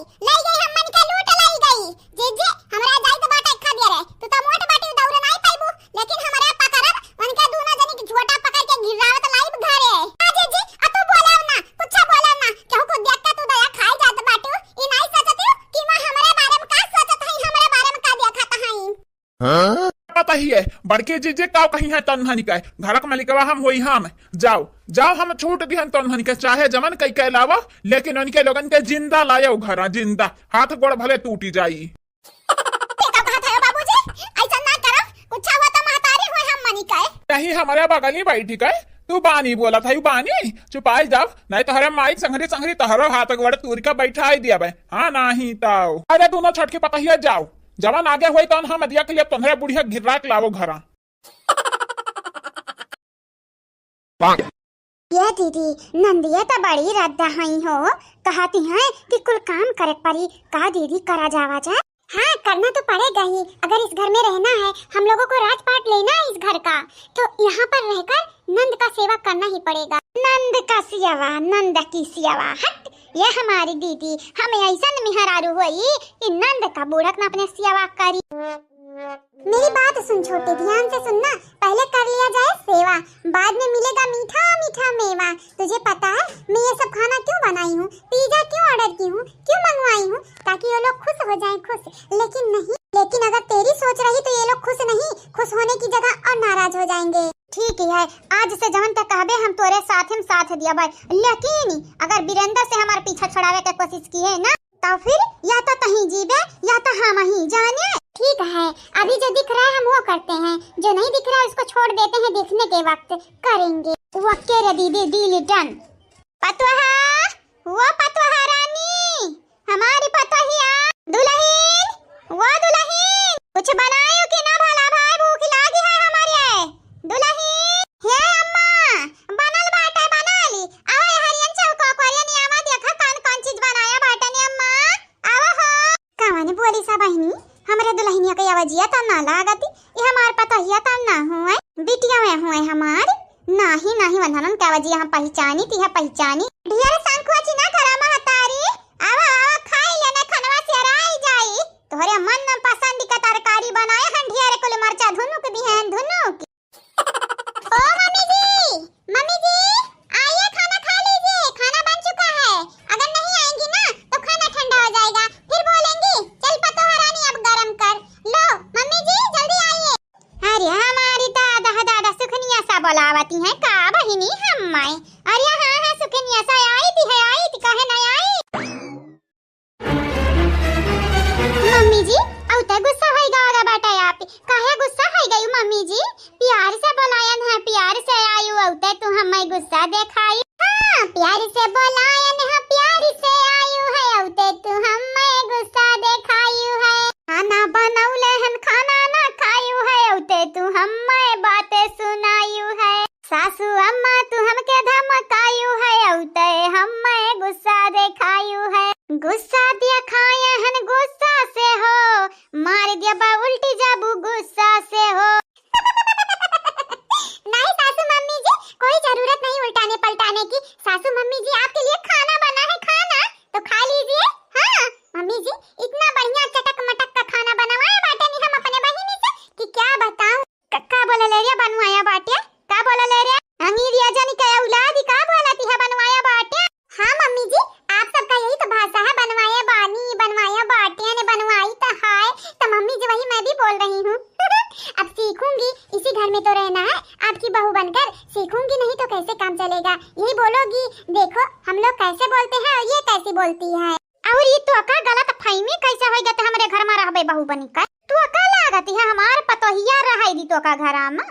कहिए बड़के जीजे का कही है तन्हनी के घर का मालिकवा हम होई हम जाओ जाओ हम छूट दिहन तन्हनी के चाहे जमन कई के अलावा लेकिन उनके लोगन के जिंदा लायो घर जिंदा हाथ गोड़ भले टूटी जाई। नहीं हमारे बगल ही बैठी के तू बानी बोला था बानी चुपाई जाओ नहीं तो हरे माइक संगरी संगरी तहरो हाथ गोड़ तूर का बैठा ही दिया हाँ नहीं ताओ अरे दोनों छठ के पता ही जाओ जवान आगे हुई तो हम दिया के लिए तुम्हारे बुढ़िया गिरा के लावो घरा।
ये दीदी नंदिया तो बड़ी रद्दा हई हो कहती हैं कि कुल काम करे पड़ी का दीदी करा जावा जाए। हाँ करना तो पड़ेगा ही अगर इस घर में रहना है हम लोगों को राजपाट लेना है इस घर का तो यहाँ पर रहकर नंद का सेवा करना ही पड़ेगा। नंद का सियावा नंद की सियावा हट ये हमारी दीदी हमें ऐसा मिहरारू हुई कि नंद का बूढ़क न अपने सियावा करी। मेरी बात सुन छोटे ध्यान से सुनना पहले कर लिया जाए सेवा बाद में मिलेगा मीठा मीठा मेवा। तुझे पता है मैं ये सब खाना क्यों बनाई हूँ पिज्जा क्यों ऑर्डर की हूँ क्यों मंगवाई हूँ ताकि ये लोग खुश हो जाएं खुश लेकिन अगर तेरी सोच रही तो ये लोग खुश नहीं खुश होने की जगह और नाराज हो जाएंगे। ठीक है आज से जवन तक कहबे हम तोरे साथ दिया भाई लेकिन अगर वीरेंद्र से हमारे पीछा छुड़ावे की कोशिश किए ना तो फिर या तो कहीं जीवे या तो हम ही जाने। ठीक है अभी जो दिख रहा है हम वो करते हैं जो नहीं दिख रहा है उसको छोड़ देते हैं देखने के वक्त करेंगे। वक्के रे दीदी डील डन पतवाहा वो पतवाहा रानी हमारी पतवाहिया दुल्हन वो दुल्हन कुछ बनायो कि ना भला भाई भूख लागी है हमारे दुल्हन हे अम्मा बनल बाटे बना ली आओ हरियन चौको कोरियन यामा देखा कौन चीज बनाया बाटे ने अम्मा आओ हो कहानी बोली सा बहनी हमारे दुल्हनिया के आवाजिया ता ना लागती ये हमार पतहिया ता ना हुए बिटिया में हुए हमार नाही वंधनन के आवाजिया हम पहचानी ती है पहचानी ढेर सांखुआ चिना करा महतारी आवा आवा खाई लेने खनवा से राई जाई तोहरे मन न पसंद का तरकारी बनाए हन ढेर कुल मरचा धुनु के बिहन धुनु की ओ मम्मी जी आइए खाना खा लीजिए खाना बन चुका है अगर नहीं आएंगी ना तो खाना ठंडा हो जाएगा फिर बोलेंगी चल पतोहा रानी अब गरम कर लो मम्मी जी जल्दी आइए। अरे हमारी दादा सुखनिया सा बोलावती हैं का बहिनी हम आए अरे हाँ सुखनिया सा आई थी कहे नहीं आई मम्मी जी अब तक गुस्सा हो गया बेटा आप काहे गुस्सा हो गई मम्मी जी प्यार से बोलायन है प्यार से आयु औते तू हमें गुस्सा दिखाई हाँ प्यार से बोलायन है प्यार से आयु है औते तू हमें गुस्सा दिखायु है खाना बनौले हन खाना ना खायु है औते तू हमें बातें सुनायु है सासू अम्मा तू हमके धमकायु है औते हमें गुस्सा दिखायु है गुस्सा दिया खाए हन गुस्सा से हो मार दिया बा उल्टी जाबू गुस्सा से हो नहीं सासू मम्मी जी कोई जरूरत नहीं उल्टाने पलटाने की सासू मम्मी जी आपके लिए खाना बना है खाना तो खा लीजिए। हाँ मम्मी जी इतना बढ़िया चटक मटक का खाना बनवाया बाटे नहीं हम अपने बहिनी से कि क्या बताऊं कक्का बोला ले रिया बनवाया बाटे का बोला ले रिया अमीर या जानी का औलाद का बोलाती है बनवाया बाटे। हाँ मम्मी जी आप सबका यही तो भाषा है बनवाया बानी बनवाया बाटिया ने बनवाई तो हाय तो मम्मी जी वही मैं भी बोल रही हूँ अब सीखूंगी इसी घर में तो रहना है आपकी बहू बनकर सीखूंगी नहीं तो कैसे काम चलेगा यही बोलोगी देखो हम लोग कैसे बोलते हैं और ये कैसी बोलती है और ये तो का गलत फहमी कैसे होएगा तो हमारे घर में रहबे बहू बनी का तू का लागती है हमार पतोहिया रहाई दी तो का घर में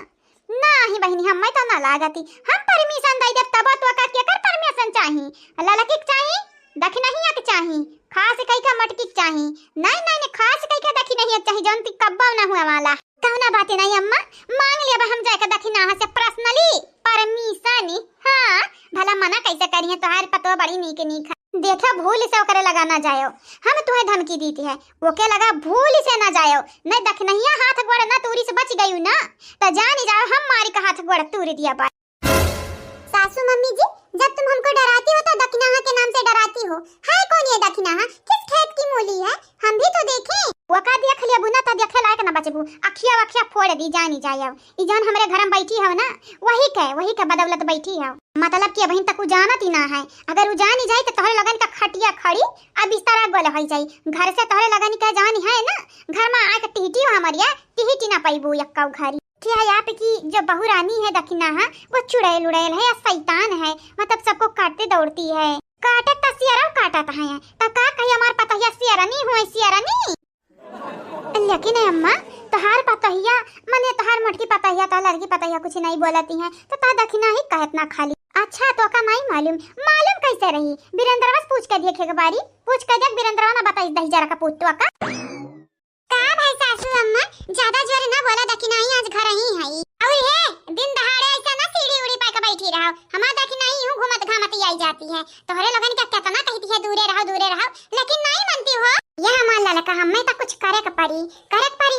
नहीं बहनी हम तो ना लागती हम परमिशन दे देब तब तो का केकर परमिशन चाहिए ललकी चाहिए दखी नहीं के चाहिए खास कई का मटकी चाहिए नहीं खास कई का दखी नहीं चाहिए जानती कब्बा ना हुआ वाला कहना बातें नहीं अम्मा मांग लिया हम जाके दखी ना से पर्सनली परमिशन। हाँ भला मना कैसे करिए तोहार पतो बड़ी नीक देखा भूल से ओकरे लगा ना जायो हम तुम्हें धमकी दी थी है ओके लगा भूल से ना जायो नहीं दख नहीं हाथ गोड़ ना तूरी से बच गई ना तो जान जाओ हम मारी का हाथ गोड़ तूरी दिया बा। सासू मम्मी जी जब तुम हमको डराती हो तो दखनाहा के नाम से डराती हो है कौन ये दखनाहा किस खेत की मूली है हम भी तो देखें वो का देख लिया बुना तो देखे लायक ना बचबू अखिया फोड़ दी जानी जायो ई जान हमरे घर में बैठी है ना वही के बदौलत बैठी है मतलब कि बहन तक जानत ही ना है अगर उ जानी जाए तो तोहरे लगन का खटिया खड़ी अब बिस्तर गोल हो जाई। घर से तोहरे लगन के जानी है ना, घर में आके टीटी हमारिया टीटी ना पाइबू यक्का घरी। क्या आप की जो बहू रानी है दखिना है वो चुड़ैल उड़ैल है या शैतान है, मतलब सबको काटते दौड़ती है। काटत त सियारा काटत है त का कही हमार पतहिया सियारा नहीं हुई सियारा नहीं। लेकिन अम्मा तोहार पतहिया मने तोहार मोटकी पतहिया तो लड़की पतहिया कुछ नहीं बोलती है तो ता दखिना ही कहत ना खाली। अच्छा तो का माई मालूम कैसे रही? वीरेंद्रवा से पूछ के देखे के बारी, पूछ के देख वीरेंद्रवा ना बताई दही जरा का पुतवा का भाई सासू अम्मा ज्यादा जोर ना बोला दखिना ही आज घर ही है। और हे दिन दहाड़े ऐसा ना सीढ़ी उड़ी पाके बैठी रहो, हमार दखिना ही हूं घुमत घामत आई जाती है। तोहरे लोगन का कितना कहती है दूरे रहो लेकिन नहीं मानती हो। यह हमार लड़का हमें तो कुछ करे के पड़ी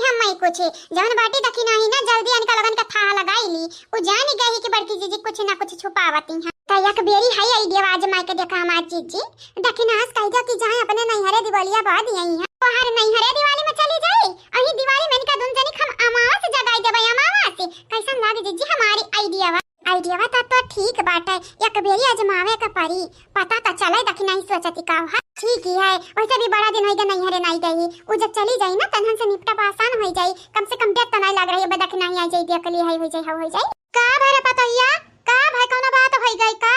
हम नहीं कुछ जवन बाटी दखिना ही ना जल्दी इनका लगन का था लगाई ली। वो जान गई कि बड़की जीजी कुछ ना कुछ छुपावती है। तो एक बेरी है आईडिया आज माई के देखा हमार जीजी दखिना आज कह कि जाए अपने नैहरे दिवालिया बाद यही है बाहर नैहरे दिवाली में चली जाए अही दिवाली में इनका दुन जनी हम अमावस जगाई देबे अमावस कैसा लागे जीजी हमारी आईडिया तो ठीक बात है। एक बेरी आजमावे का परी पता तो चले दखिना ही सोचती का है ठीक ही है। वैसे भी बड़ा दिन होइगा नैहरे नहीं गई, वो जब चली जाई ना तनहन से निपटा आसान हो जाई, कम से कम डेट तो नहीं लग रही है दखिना ही आई जाई देख ली है हो जाई का भरे पतैया का भाई कौन बात हो गई का?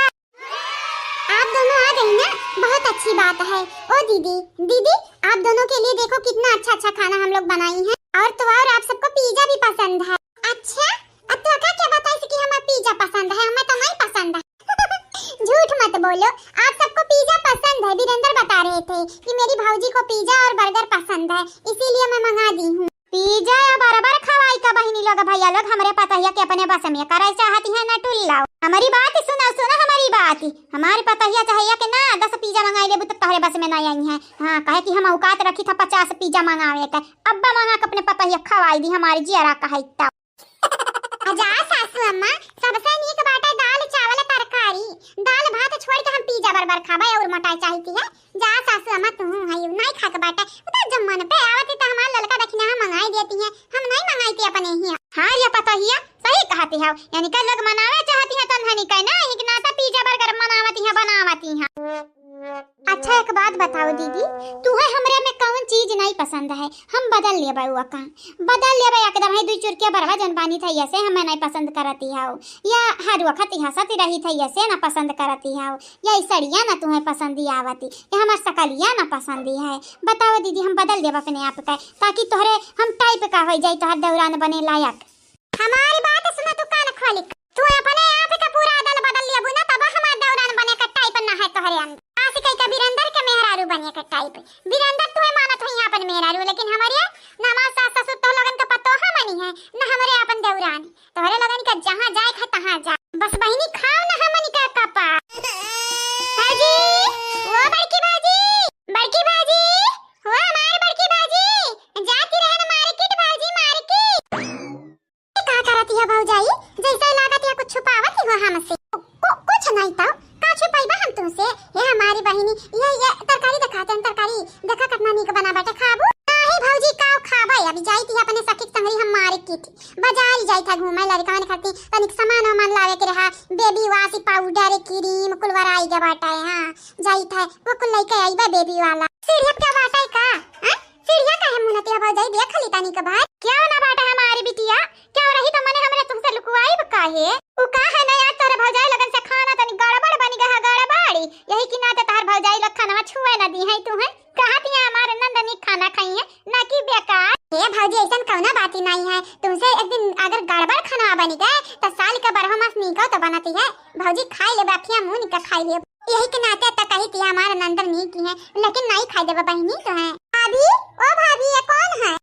आप दोनों आ गई ना, बहुत अच्छी बात है। ओ दीदी आप दोनों के लिए देखो कितना अच्छा खाना हम लोग बनाई हैं और आप सबको पिज्जा भी पसंद है। अच्छा अब तो क्या बताई कि हमें पिज्जा पसंद है, हमें तो नहीं पसंद है। झूठ मत बोलो, आप सबको पिज्जा पसंद है। वीरेंद्र बता रहे थे कि मेरी भाऊजी को पिज्जा और बर्गर पसंद है इसीलिए मैं मंगा दी हूँ। पिज्जा या बर्गर खवाई का बहिनी लोग भैया लोग हमारे पतहिया के अपने बस में कराई चाहती है ना टुल्लाओ। हमारी बात सुना हमारी बात, हमारे पतहिया चाहिए कि ना 10 पिज्जा मंगाई लेबू तो तोहरे बस में नहीं आई है। हाँ कहे कि हम औकात रखी था 50 पिज्जा मंगावे का, अब्बा मंगा के अपने पतहिया खवाई दी हमारी जियरा कहे ता। अजा सासू अम्मा सबसे नीक बात है दाल चावल तरकारी, दाल भात छोड़ के हम पिज्जा बर्गर खाबे और मोटाई चाहती है। जा सासू अम्मा तू है नहीं खा के बात है जब मन पे आवती तो हमार लड़का दखिना हम मंगाई देती है, हम नहीं मंगाई अपने ही। हाँ ये पतहिया सही कहती है, यानी कल लोग मनावे चाहती है तो नहीं कहना ही कि ना पिज्जा बर्गर मनावती है बनावती है। अच्छा एक बात बताओ दीदी, तुम्हें हमरे में कौन चीज नहीं पसंद है? हम बदल लेबे का बदल लेबे एकदम है। 2 चुरकिया बरवा जन बानी था ऐसे हमें नहीं पसंद करती है, या हर वक्त हंसती रही थी ऐसे ना पसंद करती है, या सड़िया ना तुम्हें पसंद आवती या हमार सकलिया ना पसंद है। बताओ दीदी हम बदल देब अपने आप का ताकि तोहरे हम टाइप का हो जाए तोहर दौरान बने लायक। हमारी बात सुना तू कान खोली, तू अपने आप का पूरा अदल बदल लेबू ना तब हमार दौरान बने का टाइप ना है तोहरे अंदर। वीरेंद्र के मेहरारू बने का टाइप, वीरेंद्र तुम्हें मानत हो यहाँ अपन मेहरारू, लेकिन हमारे ना हमार सास ससुर तो लगन का पतो हमनी है ना हमारे अपन देवरान। तोहरे लगन का जहाँ जाए खा तहाँ जा, बस बहिनी खाओ ना हमनी का कपा। भाजी वो बड़की भाजी वो हमारे बड़की भाजी जाती रहन मार्केट भाजी मार्केट। का करती है भौजाई जैसे लागत है कुछ छुपावत हो हमसे? कुछ नहीं तो का छुपाईबा हम तुमसे? ये हमारी बहिनी ये तरकारी दिखाते हैं, तरकारी देखा कितना नीक बना बाटे खाबू नहीं भौजी का खाबा। अभी जाई थी अपने सखी संगरी हम मार्केट बाजार जाई था घूमे लड़का ने खाती तनिक सामान लावे के रहा बेबी वाश पाउडर क्रीम कुल वराई के बाटा है। हां जाई था वो कुल लेके आईबा बेबी वाला सीढ़िया क्या बाटा है का? हां सीढ़िया का है मुनतिया भौजाई देख ली तनी के बाद क्या ना बाटा हमारी बिटिया क्या रही तो मने हमरे तुमसे लुकवाई काहे? उ का है ना यार तोरे भौजाई लगन से खाना तनी गड़बड़ बनी गहा गड़बड़ी यही कि ना तार भौजाई लोग खाना छुए ना दी है तुम्हें कहती है हमारे नंदनी खाना खाई है ना कि बेकार। ये भौजी ऐसा कौना बात ही नहीं है, तुमसे एक दिन अगर गड़बड़ खाना बनी गए तो साल का 12 मास नीका तो बनाती है भौजी खाई ले बाखिया मुंह निका खाई ले यही के नाते तो कही थी हमारे नंदन नी की है लेकिन नहीं खाई देबा बहिनी तो है। भाभी ओ भाभी ये कौन है?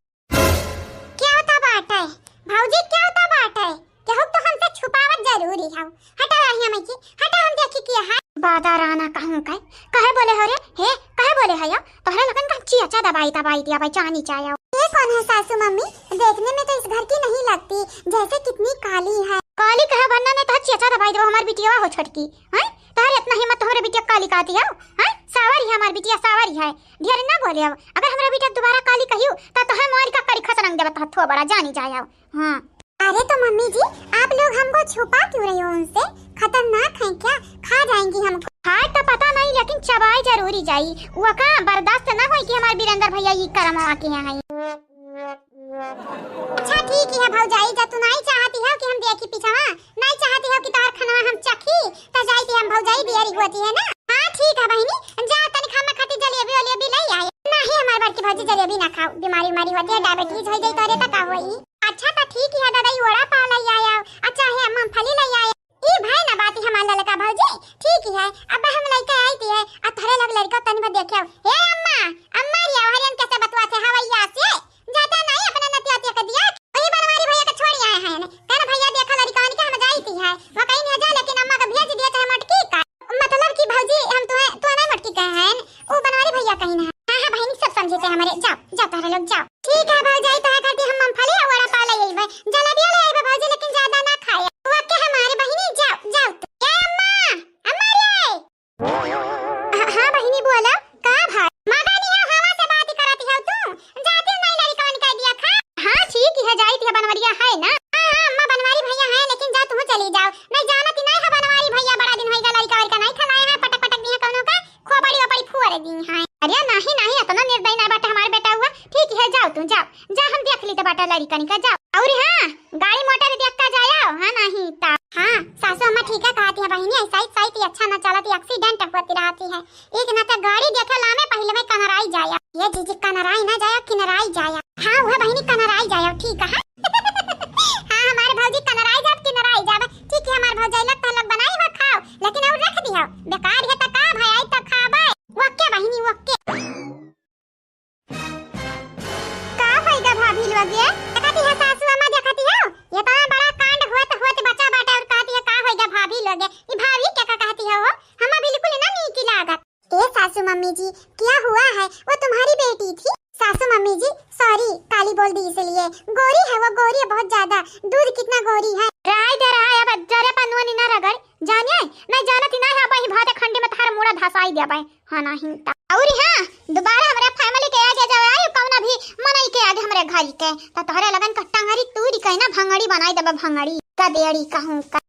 क्या होता बात है भौजी क्या होता बात है? क्या तो हमसे छुपावत जरूरी है। हटा रही हम की हटा हम देखी कि है बादाराना कहूं कहे बोले हो रे हे कहे बोले है या तोहरा लगन का चिया दबाई दिया भाई जानी चाहे। ये कौन है सासू मम्मी? देखने में तो इस घर की नहीं लगती, जैसे कितनी काली है। काली कहे बनना ने तो चिया दबाई दो हमारी बिटिया हो छोटकी हैं तारे इतना हिम्मत तोहरे बिटिया काली कहती है हैं सावरी है हमारी बिटिया सावरी है ढेर ना बोले। अब अगर हमारा बिटिया दोबारा काली कहियो तो हम मोर का कड़ी खसरंग देबत हथो बड़ा जानी जाए। हां अरे तो मम्मी जी आप लोग हमको छुपा क्यों रही हो उनसे? खतरनाक है क्या? खा जाएंगी हमको। हाँ तो पता नहीं, लेकिन चबाई जरूरी जाई। वो का बर्दाश्त ना होई कि हमारे वीरेंद्र भैया ये करम आके यहाँ आई। अच्छा ठीक है भौजाई, जब तू नहीं चाहती हो कि हम देखी पीछा, नहीं चाहती हो कि तार खाना हम चखी, तो जाई थी हम भौजाई बियारी होती है ना। हाँ ठीक है बहनी, जा तनी खाना खाती जलेबी वलेबी ले आई। नहीं हमारे बड़की भौजी जलेबी ना खाओ, बीमारी होती है, डायबिटीज हो जाई तोरे तक होई। अच्छा तो ठीक है दादा, वड़ा पाव ले आया। अच्छा है मूंगफली ले आया। ई भाई ना बात हमारा लड़का भौजी ठीक है। अब हम लड़का आई थी है आ थरे लग लड़का तनी में देखियो। हे अम्मा अम्मा रिया हरियन कैसे बतवाते हवैया से ज्यादा नहीं अपना नतिया के दिया। वही बनवारी भैया के छोड़ी आए हैं कहना भैया देखा लड़का के हम जाई थी है वो कहीं नहीं जा, लेकिन अम्मा का भेज दिया चाहे मटकी का, मतलब कि भौजी हम तुम्हें नहीं मटकी कहे हैं, वो बनवारी भैया कहीं ना। हां हां बहनी सब समझते हैं हमारे। जाओ जाओ तारे लोग जाओ। ठीक है भौजाई, तो खाती हम मूंगफली और वड़ा पाव ले आइबे, जलेबी ले आइबे भौजी, लेकिन ज्यादा ना खाए। वो के हमारे बहनी जाओ जाओ। ए अम्मा अम्मा रे। हां बहनी बोला का भाई मगनी है, हवा से बात करती है तू, जाती नहीं लड़का कह दिया खा। हां ठीक है जाई थी बनवरिया है ना। हां अम्मा बनवारी भैया है, लेकिन जा तू चली जाओ, नहीं जाना ती नहीं है बनवारी भैया, बड़ा दिन होइगा लड़का वड़का नहीं खलाए हैं, पटक पटक दिए कोनो का खोपड़ी ओपड़ी फुअर दी है। अरे नहीं नहीं इतना निर्दयी ना बाटा हमारे बेटा हुआ। ठीक है जाओ तू जाओ जा, हम देख ली तो बाटा लड़का निका जाओ। और हां गाड़ी मोटर देख का जाओ। हां नहीं ता हां सासू अम्मा ठीक है कहती है बहनी, ऐसा ही अच्छा ना चलती, एक्सीडेंट होती रहती है। एक ना तो गाड़ी देखे लामे पहले में कनराई जाया, ये जीजी कनराई ना जाया किनराई जाया। हां वह बहनी कनराई जाया ठीक है। हां हमारे भौजी कनराई जाब किनराई जाब। ठीक है हमारे भौजाई लग तलक बनाई हो खाओ, लेकिन और रख दियो बेकार है त का भाई आई त खाबे। वक्के बहनी वक्के का होइगा भाभी लोग ये कहती है सासू अम्मा देखती हो, ये तो बड़ा कांड होत बचा बाटा और कहती है का होइगा भाभी लोग। ये भाभी क्या कहती है वो हमें बिल्कुल ना नीक लागत। ए सासू मम्मी जी क्या हुआ है, वो तुम्हारी बेटी थी। सासू मम्मी जी सॉरी काली बोल दी इसलिए, गोरी है वो, गोरी है बहुत ज्यादा, दूध कितना गोरी है। राय दे रहा है अब जरे पनवनी ना रगड़ जानिए, मैं जानती ना है भाई भात खंडे में थार मुड़ा धसाई दे भाई। हां नहीं और हां दोबारा हमरे फैमिली के आगे जावे आयु कौना भी मनई के आगे हमरे घर के त तोहरे लगन का टंगरी तूरी कहीं ना भंगड़ी बनाई देबे, भंगड़ी का देड़ी कहूं का।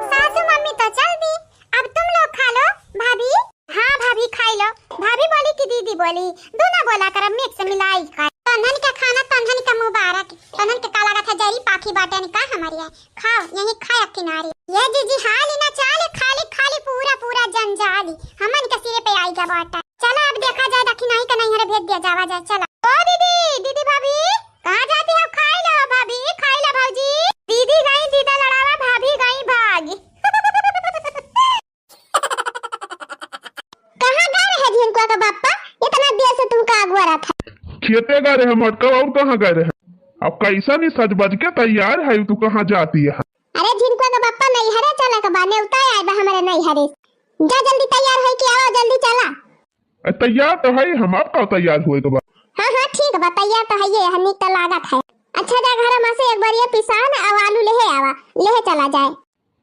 सासू मम्मी तो चल दी, अब तुम लोग खा लो भाभी। हां भाभी खाई लो। भाभी बोली कि दीदी बोली, दोनों बोला कर मिक्स मिलाई खाए। तन्हन का खाना तन्हन का मुबारक, तन्हन के काला का जरी पाखी बाटे ने का हमारी है, खाओ यही खाए किनारे। ये जीजी हाली ना चाले खाली खाली पूरा पूरा जंजाली हमन के सिरे पे आई जा बाटा। चलो अब देखा जाए दखी नहीं का नहीं हरे भेज दिया जावा जाए। चलो ओ दीदी भाभी कहां जाती हो? खाई लो भाभी, खाई लो भौजी। दीदी गई दीदा लड़ावा, भाभी गई भाग। कहां गए रहे जिनको का बापा, इतना देर से तुम का अगुआ था?
खेते गए रहे मटका, और कहाँ गए रहे? अब कैसा नहीं सज बज के तैयार है, तू कहाँ जाती है?
अरे जिनको का बापा नहीं हरे चला का बाने उतार आए बा हमारे नहीं हरे, जा जल्दी तैयार है कि आओ जल्दी चला।
तैयार तो है हम, आपका तैयार हुए के बाद।
हां ठीक बा तैयार तो है ये हनी का लागत है। अच्छा जा घर में से एक बार ये पिसान और आलू लेहे आवा, लेहे चला जाए।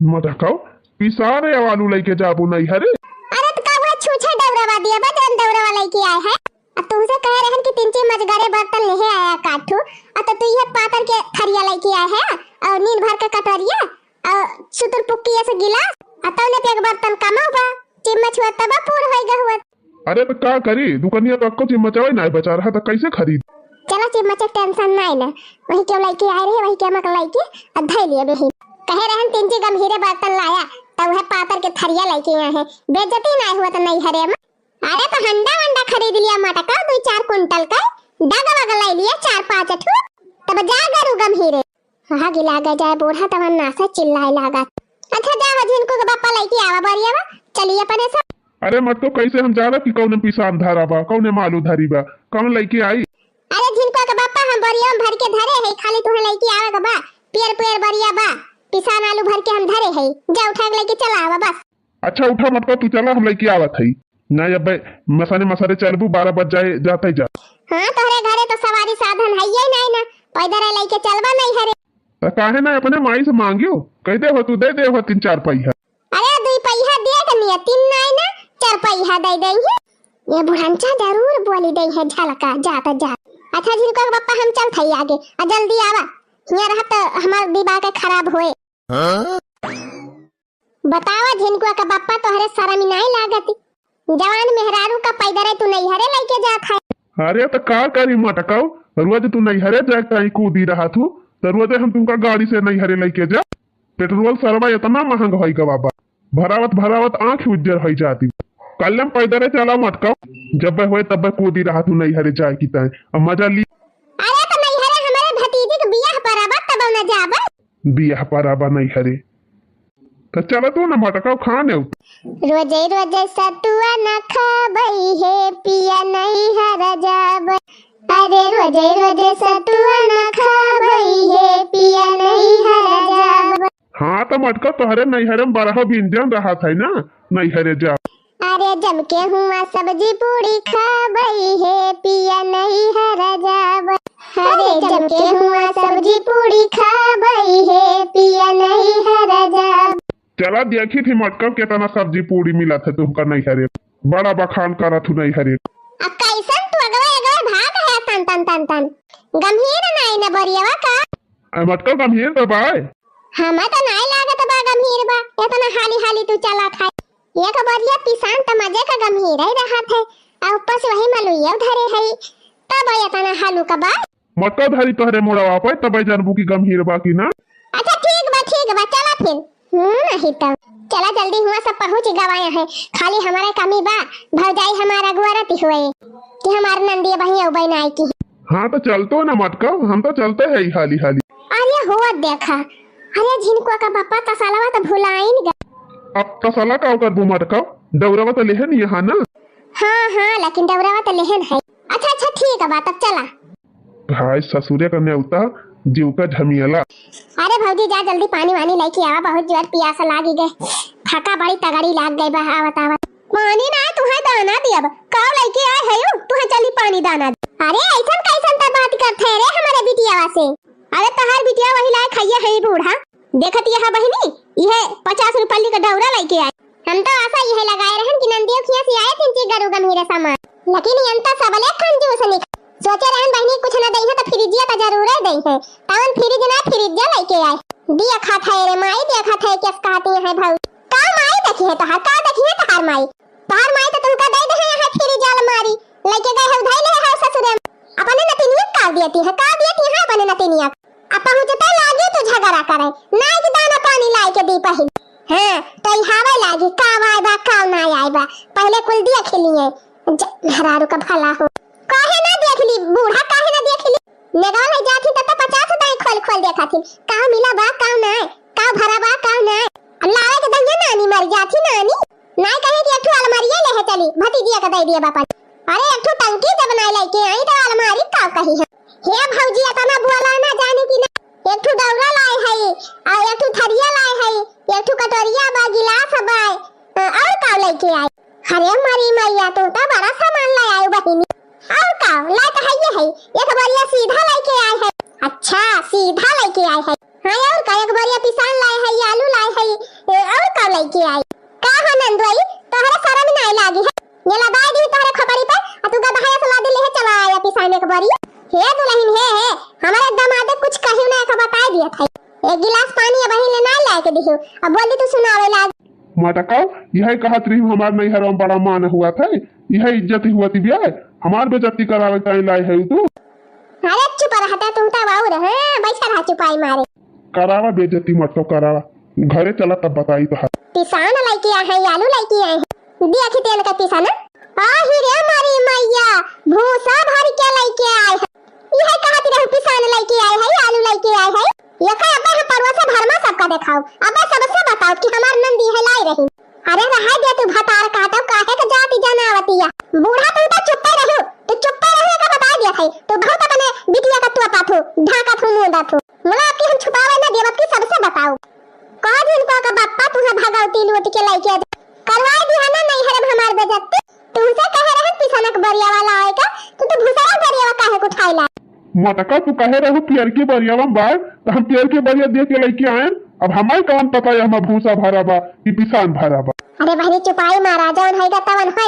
मत खाओ पिसा रे आलू लेके जाबू नहीं हरे।
अरे तो का वो छूछे डवरावा दिया बदन डवरावा लेके आए है। अब तुमसे कह रहे हैं कि 3 मजगरे बर्तन लेहे आया काठू, अब तो ये पातर के थरिया लेके आए है और नींद भर के कटोरिया और सुतुल पुक्की ऐसे गिलास, अब तो ने एक बर्तन कमा बा चिम्मच हुआ तब पूरा होएगा हुआ।
अरे तो क्या करी, दुकानिया तो आपको चिम्मचावे नहीं बचा रहा था, कैसे खरीद?
चलो चिम्मच टेंशन नहीं ना, वही क्यों लेके आए रहे, वही क्या मक लेके अधाई लिए बही कहे रहे 3 गंभीरे बर्तन लाया, तब वह पातर के थरिया लेके आए हैं, बेइज्जती नहीं हुआ तो नहीं हरे में। अरे तो हंडा वंडा खरीद लिया मटका 2-4 कुंटल का, डगा वगा ले लिया 4-5 ठू, तब जा गरु गंभीरे हां गिला गा जाए बूढ़ा तब नासा चिल्लाए लागा। अच्छा जा जिनको के बापा लेके आवा बरियावा चलिए अपने सब।
अरे मत तो कैसे हम जा रहा कि कौन पिसान धारा बा, कौन मालू धारी बा, कौन लेके आई?
अरे जिनको के बापा हम बरिया में भर के धरे है, खाली तुहे लेके आवे के बा, पेड़ बरिया बा पिसान आलू भर के हम धरे है, जा उठा के लेके चला आवा बस।
अच्छा उठा मत तू चला, हम लेके आवत है ना। अब मसारे चलबू 12 बज जाए जाते जा।
हां तोरे घरे तो सवारी साधन है ही नहीं ना, पैदल लेके चलबा नहीं हरे।
तो काहे ना अपने माई से मांगियो, कहते हो तू दे दे हो 3-4 पैसा।
अरे 2 पैसा दे कनिया 3 नहीं ना 4 पैसा दे देंगे, ये बुढ़ांचा जरूर बोली दे है झलका जाता जा। अच्छा जिनको बापा हम चल थई आगे आ जल्दी आवा, यहाँ रहत हमार विवाह के खराब होए। बतावा झिनकुआ का बापा तोहरे शर्म नहीं लागती। जवान मेहरारू का पैदरे तू नहीं हरे लेके जात है।
अरे तो का करी मटकाओ, रोज तू नहीं हरे जाए कहीं कूदी रहा तू, तो रोज हम तुमका गाड़ी से नहीं हरे लेके जा। पेट्रोल सरवा इतना महंगा है बाबा, भरावत भरावत आंख उज्जर हो जाती। कल हम पैदरे चला मटकाओ, जब हुए तब कूदी रहा तू नहीं हरे जाए की तय अब मजा ली।
अरे तो नहीं हरे हमारे भतीजे के बियाह पर आबा तब न जाबा।
बियाह पर आबा नहीं हरे तो चलो तू ना मटकाओ खाने।
रोजे रोजे सतुआ न खाबई है पिया नहीं हर जाबई। अरे रोजे रोजे सतुआ न खाबई है पिया नहीं हर जाबई।
हाँ तो मटका तोहरे नहीं हरे बरह व्यंजन रहा था ना नहीं हरे जा।
अरे जम के हुआ सब्जी पूरी खाबई है पिया नहीं हर जाबई। अरे जम के हुआ सब्जी पूरी खाबई है पिया नहीं हर जाबई।
चला देखी थी मटका कितना सब्जी पूरी मिला था तुमका नहीं हरे, बड़ा बखान करा तू नहीं हरे।
अब कैसन तू अगवे अगवे भाग है तन तन तन तन गंभीर नहीं न बरियावा का।
मटका गंभीर तो बाय
हम तो नहीं लागत बा गंभीर बा, इतना हाली हाली तू चला था। एक बरिया पिसान त मजे का गंभीर ही रहा था और ऊपर से वही मलुइया धरे है तब इतना हालू का बा।
मटका धारी तोहरे मोड़वा पे तब जानबू की गंभीर बा की ना।
अच्छा ठीक बा चला फिर। नहीं तो चला जल्दी हुआ सब पहुंच गवाया है, खाली हमारे कमी बा भौजाई हमारा गुआरती हुए कि हमारे नंदी बही औ बहन आई की।
हाँ तो चलतो ना मटका, हम तो चलते है हाली हाली।
अरे हुआ देखा, अरे झिनकुआ का पापा तसालवा तो भुलाई नहीं गया।
अब तसला का कर दू मटका, दौड़वा तो लेहन यहाँ ना।
हाँ लेकिन दौड़वा तो लेहन है। अच्छा ठीक है बात अब चला।
भाई ससुरे का न्योता जीव का झमियला।
अरे भौजी जा जल्दी पानी वानी लेके आवा, बहुत जोर प्यास लागी गए, थका बड़ी तगड़ी लाग गई बा। आवत पानी ना तुहे दाना दियब काव लेके आए है तुहे चली पानी दाना। अरे ऐसन कैसन त बात करथे रे हमारे बिटियावा से। अरे तहार बिटिया वही लाए खइया है बूढ़ा देखत यहां बहिनी यह 50 रुपये का डौरा लेके आए। हम तो आशा यह लगाए रहन कि नंदियों खिया से आए थे कि गरु गमीरे सामान, लेकिन यंता सबले कंजूस निक सोचे रहन बहिनी कुछ न दई है तो फ्रिजिया तो जरूर है दई है। तावन फ्रिज ना फ्रिजिया लेके आए दिया खाता है रे माई दिया खाता है किस कहती है भाई का माई देखी है तहार का देखी है तहार माई तो तुमका दे दे है फ्रिज अलमारी लेके गए है उधाई ले है ससुरे अपने नतिनिया का देती है अपने नतिनिया अब पहुंचते लागे तो झगड़ा करे ना कि दाना पानी लाई के दी पहिल। हां तो हावे लागी का आए बा का ना आए बा पहले कुल दिया खिलिए हरारू का भला हो काहे ना देख ली बूढ़ा काहे ना देख ली नेगा ले जाती त 50 दाई खोल देखा थी का मिला बा का ना का भरा बा का ना लावे के दंगे नानी मर जाती नानी ना कहे कि एक अलमारी ले है चली भतीजिया का दे दिया बापा। अरे एक टंकी जब बनाई लेके आई तो अलमारी का कही है हे भौजी तना बोला ना जाने की ना एक दौरा लाए है और एक थरिया लाए है एक कटोरिया बा गिलास बा और का लेके आए। अरे हमारी मैया तो बड़ा सामान ले आई बहिनी और का ला तो है ये है एक बोरिया सीधा लेके आए है। अच्छा सीधा लेके आए है। हां और का एक बोरिया पिसान लाए है आलू लाए है और का लेके आए का हो नंदोई तोहरे शर्म नहीं लागी है ये लगाई दी तोहरे खबरी पे तू का बहाया सला दे ले चला आया पिसाने के बोरी हे दुल्हन हे हमारे दामाद कुछ कहियो ना का बता दिया था एक गिलास पानी अब ही लेना लाए के दियो अब बोली तू सुनावे लाग
मटका यह कहत रही हमार नहीं हरम बड़ा मान हुआ था यह इज्जत हुआ थी बिया हमार बेइज्जती करावे कहीं लाई है तू।
अरे चुप रहता तुम तो बाऊ रहे बैठा रहा चुपाई मारे
करावा बेइज्जती मत तो करावा घरे चला तब बताई तो
पिसान लेके आए हैं आलू लेके आए हैं दिया कि तेल का पिसान आ ही रे मारी मैया भूसा भर के लेके आए हैं यह कहती रहो पिसान लेके आए हैं आलू लेके आए हैं ये का अबे परवा से भरमा सबका दिखाओ अबे सबसे बताओ कि हमार नंदी है लाई रही। अरे रहा दे तू भतार काटो काहे के जाती जनावतिया बूढ़ा तू तो चुप रहो का बता दिया था तो बहुत अपने बिटिया का तू पाथो ढाका थू मुंडा थू मला आपकी हम छुपावे ना देवत की सबसे बताओ का दिन का बाप्पा तू भगावती लूट के लेके करवाए दिहाना नहीं हरम हमार बेइज्जती तुमसे कह रहे पिसनक बरिया वाला आएगा तो भूसा बरिया काहे को उठाइला
मटका तू कहे रहो पियर के बरिया बार तो हम पियर के बरिया दे के लेके आए अब हमारे कौन पता है हम भूसा भरा बा कि पिसान भरा बा।
अरे बहनी चुपाई मारा जवन है तवन है।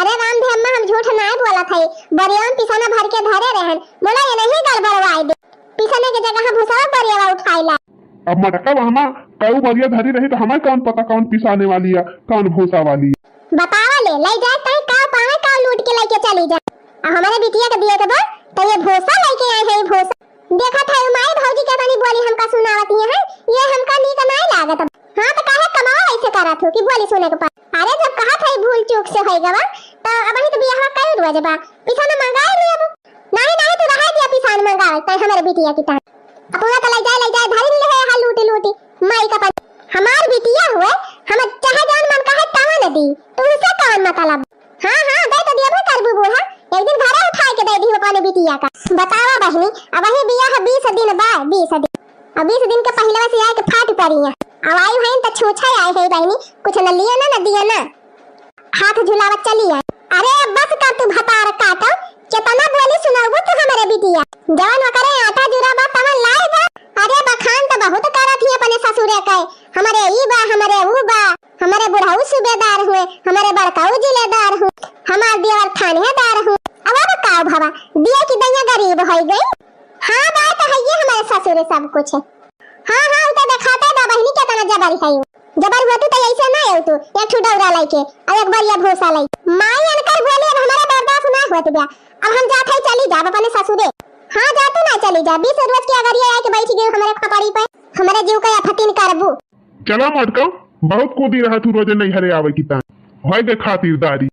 अरे राम धम्मा हम झूठ नहीं बोला था बरिया में पिसाना भर के धरे रहन बोला ये नहीं गड़बड़वाई दे पिसाने के जगह भूसा बरिया उठाइला
अब मटका वहां कऊ बरिया धरी रही तो हमें कौन पता कौन पिसाने वाली है कौन भूसा वाली है।
बतावा ले जाए कहीं का पावे का लूट के लेके चली जा। हमारे बिटिया के दिए के बाद तो ये भूसा लेके आए हैं। भूसा देखा था माई भौजी के तनी बोली हमका सुनावती है ये हमका नी का नहीं लागत। हां तो काहे कमावा ऐसे करा थो कि बोली सुने के पास। अरे जब कहा था भूल चूक से होई गवा तो अब ही तो बियाह कर रुआ जबा पिसाना मंगाए ले अब नहीं तो रहा दिया पिसान मंगाए तो हमारे बिटिया की ता अपना तो ले जाए धरी ले है लूटी लूटी माई का पास हमार बिटिया हुए हम चाहे जान मन का है तावा न दी तो उसे कौन मतलब। हां दे तो दिया कर बुबू है एक दिन घरे उठा के दे दी अपने बिटिया का। बतावा बहनी अब ही बियाह 20 दिन बाद 20 दिन अब 20 दिन के पहले से आए के फाट पड़ी है। अब आई है तो छूछा आए है बहनी कुछ न लिया ना दिया ना हाथ झुलावत चली है। अरे बस कर तू भतार काटो कितना बोली सुनाओ तू हमारे बिटिया जवान करे आटा जुराबा तमन लाए बा। अरे बखान तो बहुत करत ही अपने ससुरे के हमारे ई बा हमारे ऊ बा हमारे बुढ़ाऊ सूबेदार हुए हमारे बड़काऊ जिलेदार हुए हमार देवर थानेदार हुए। अब का भावा दिया की दैया गरीब हो गई। हां बात है ये हमारे ससुरे सब कुछ है। हां तो दिखाता है बहनी कितना जबर है जबर हुआ तो ऐसे ना है तू एक ठुडौरा लेके और एक बार ये भूसा लाई माई अनकर बोले अब हमारा बर्दाश्त ना हुआ तो अब हम जाते ही चली जा अपने ससुरे। हां जा तू ना चली जा 20 रोज की अगर ये आके बैठ गई हमारे खपड़ी पे हमारे जीव का फतिन करबू।
चला मटका बहुत कूदी रहा तू रोजे नहीं हरे आवे की ता होय के खातिरदारी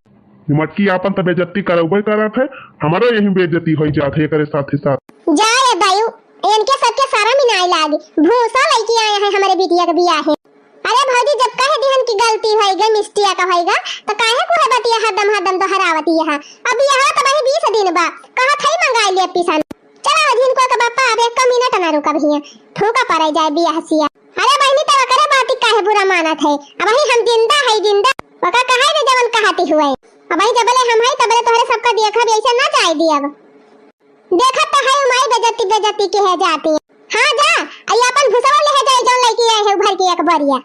मटकी आपन त बेइज्जती करबे करत है हमारो यही बेइज्जती होई जात है करे साथ ही साथ।
जा रे दायू इनके सबके सारा मिनाई लागी भूसा लेके आए हैं हमारे बिटिया का बियाह है। अरे भौजी जब कहे दिहन की गलती होएगा मिस्टिया का होएगा तो काहे को है बतिया हदम तो हरावती है। अब यहां तो भाई 20 दिन बा कहा थई मंगाई ले पिसान चला दिन को का बापा अब 1 मिनट ना रुका भैया ठोका पड़े जाए बियाह सिया। अरे बहनी तो करे बात काहे बुरा मानत है अब ही हम जिंदा वका कहे रे जवन कहती हुए अब ही जबले हम है तबले तोहरे सबका देखा भी ऐसे ना जाए दी अब देखा तो है माई बेजती के है जाती है। हां जा आई अपन भुसवा ले जाए जो लेके आए है भर के एक बारिया।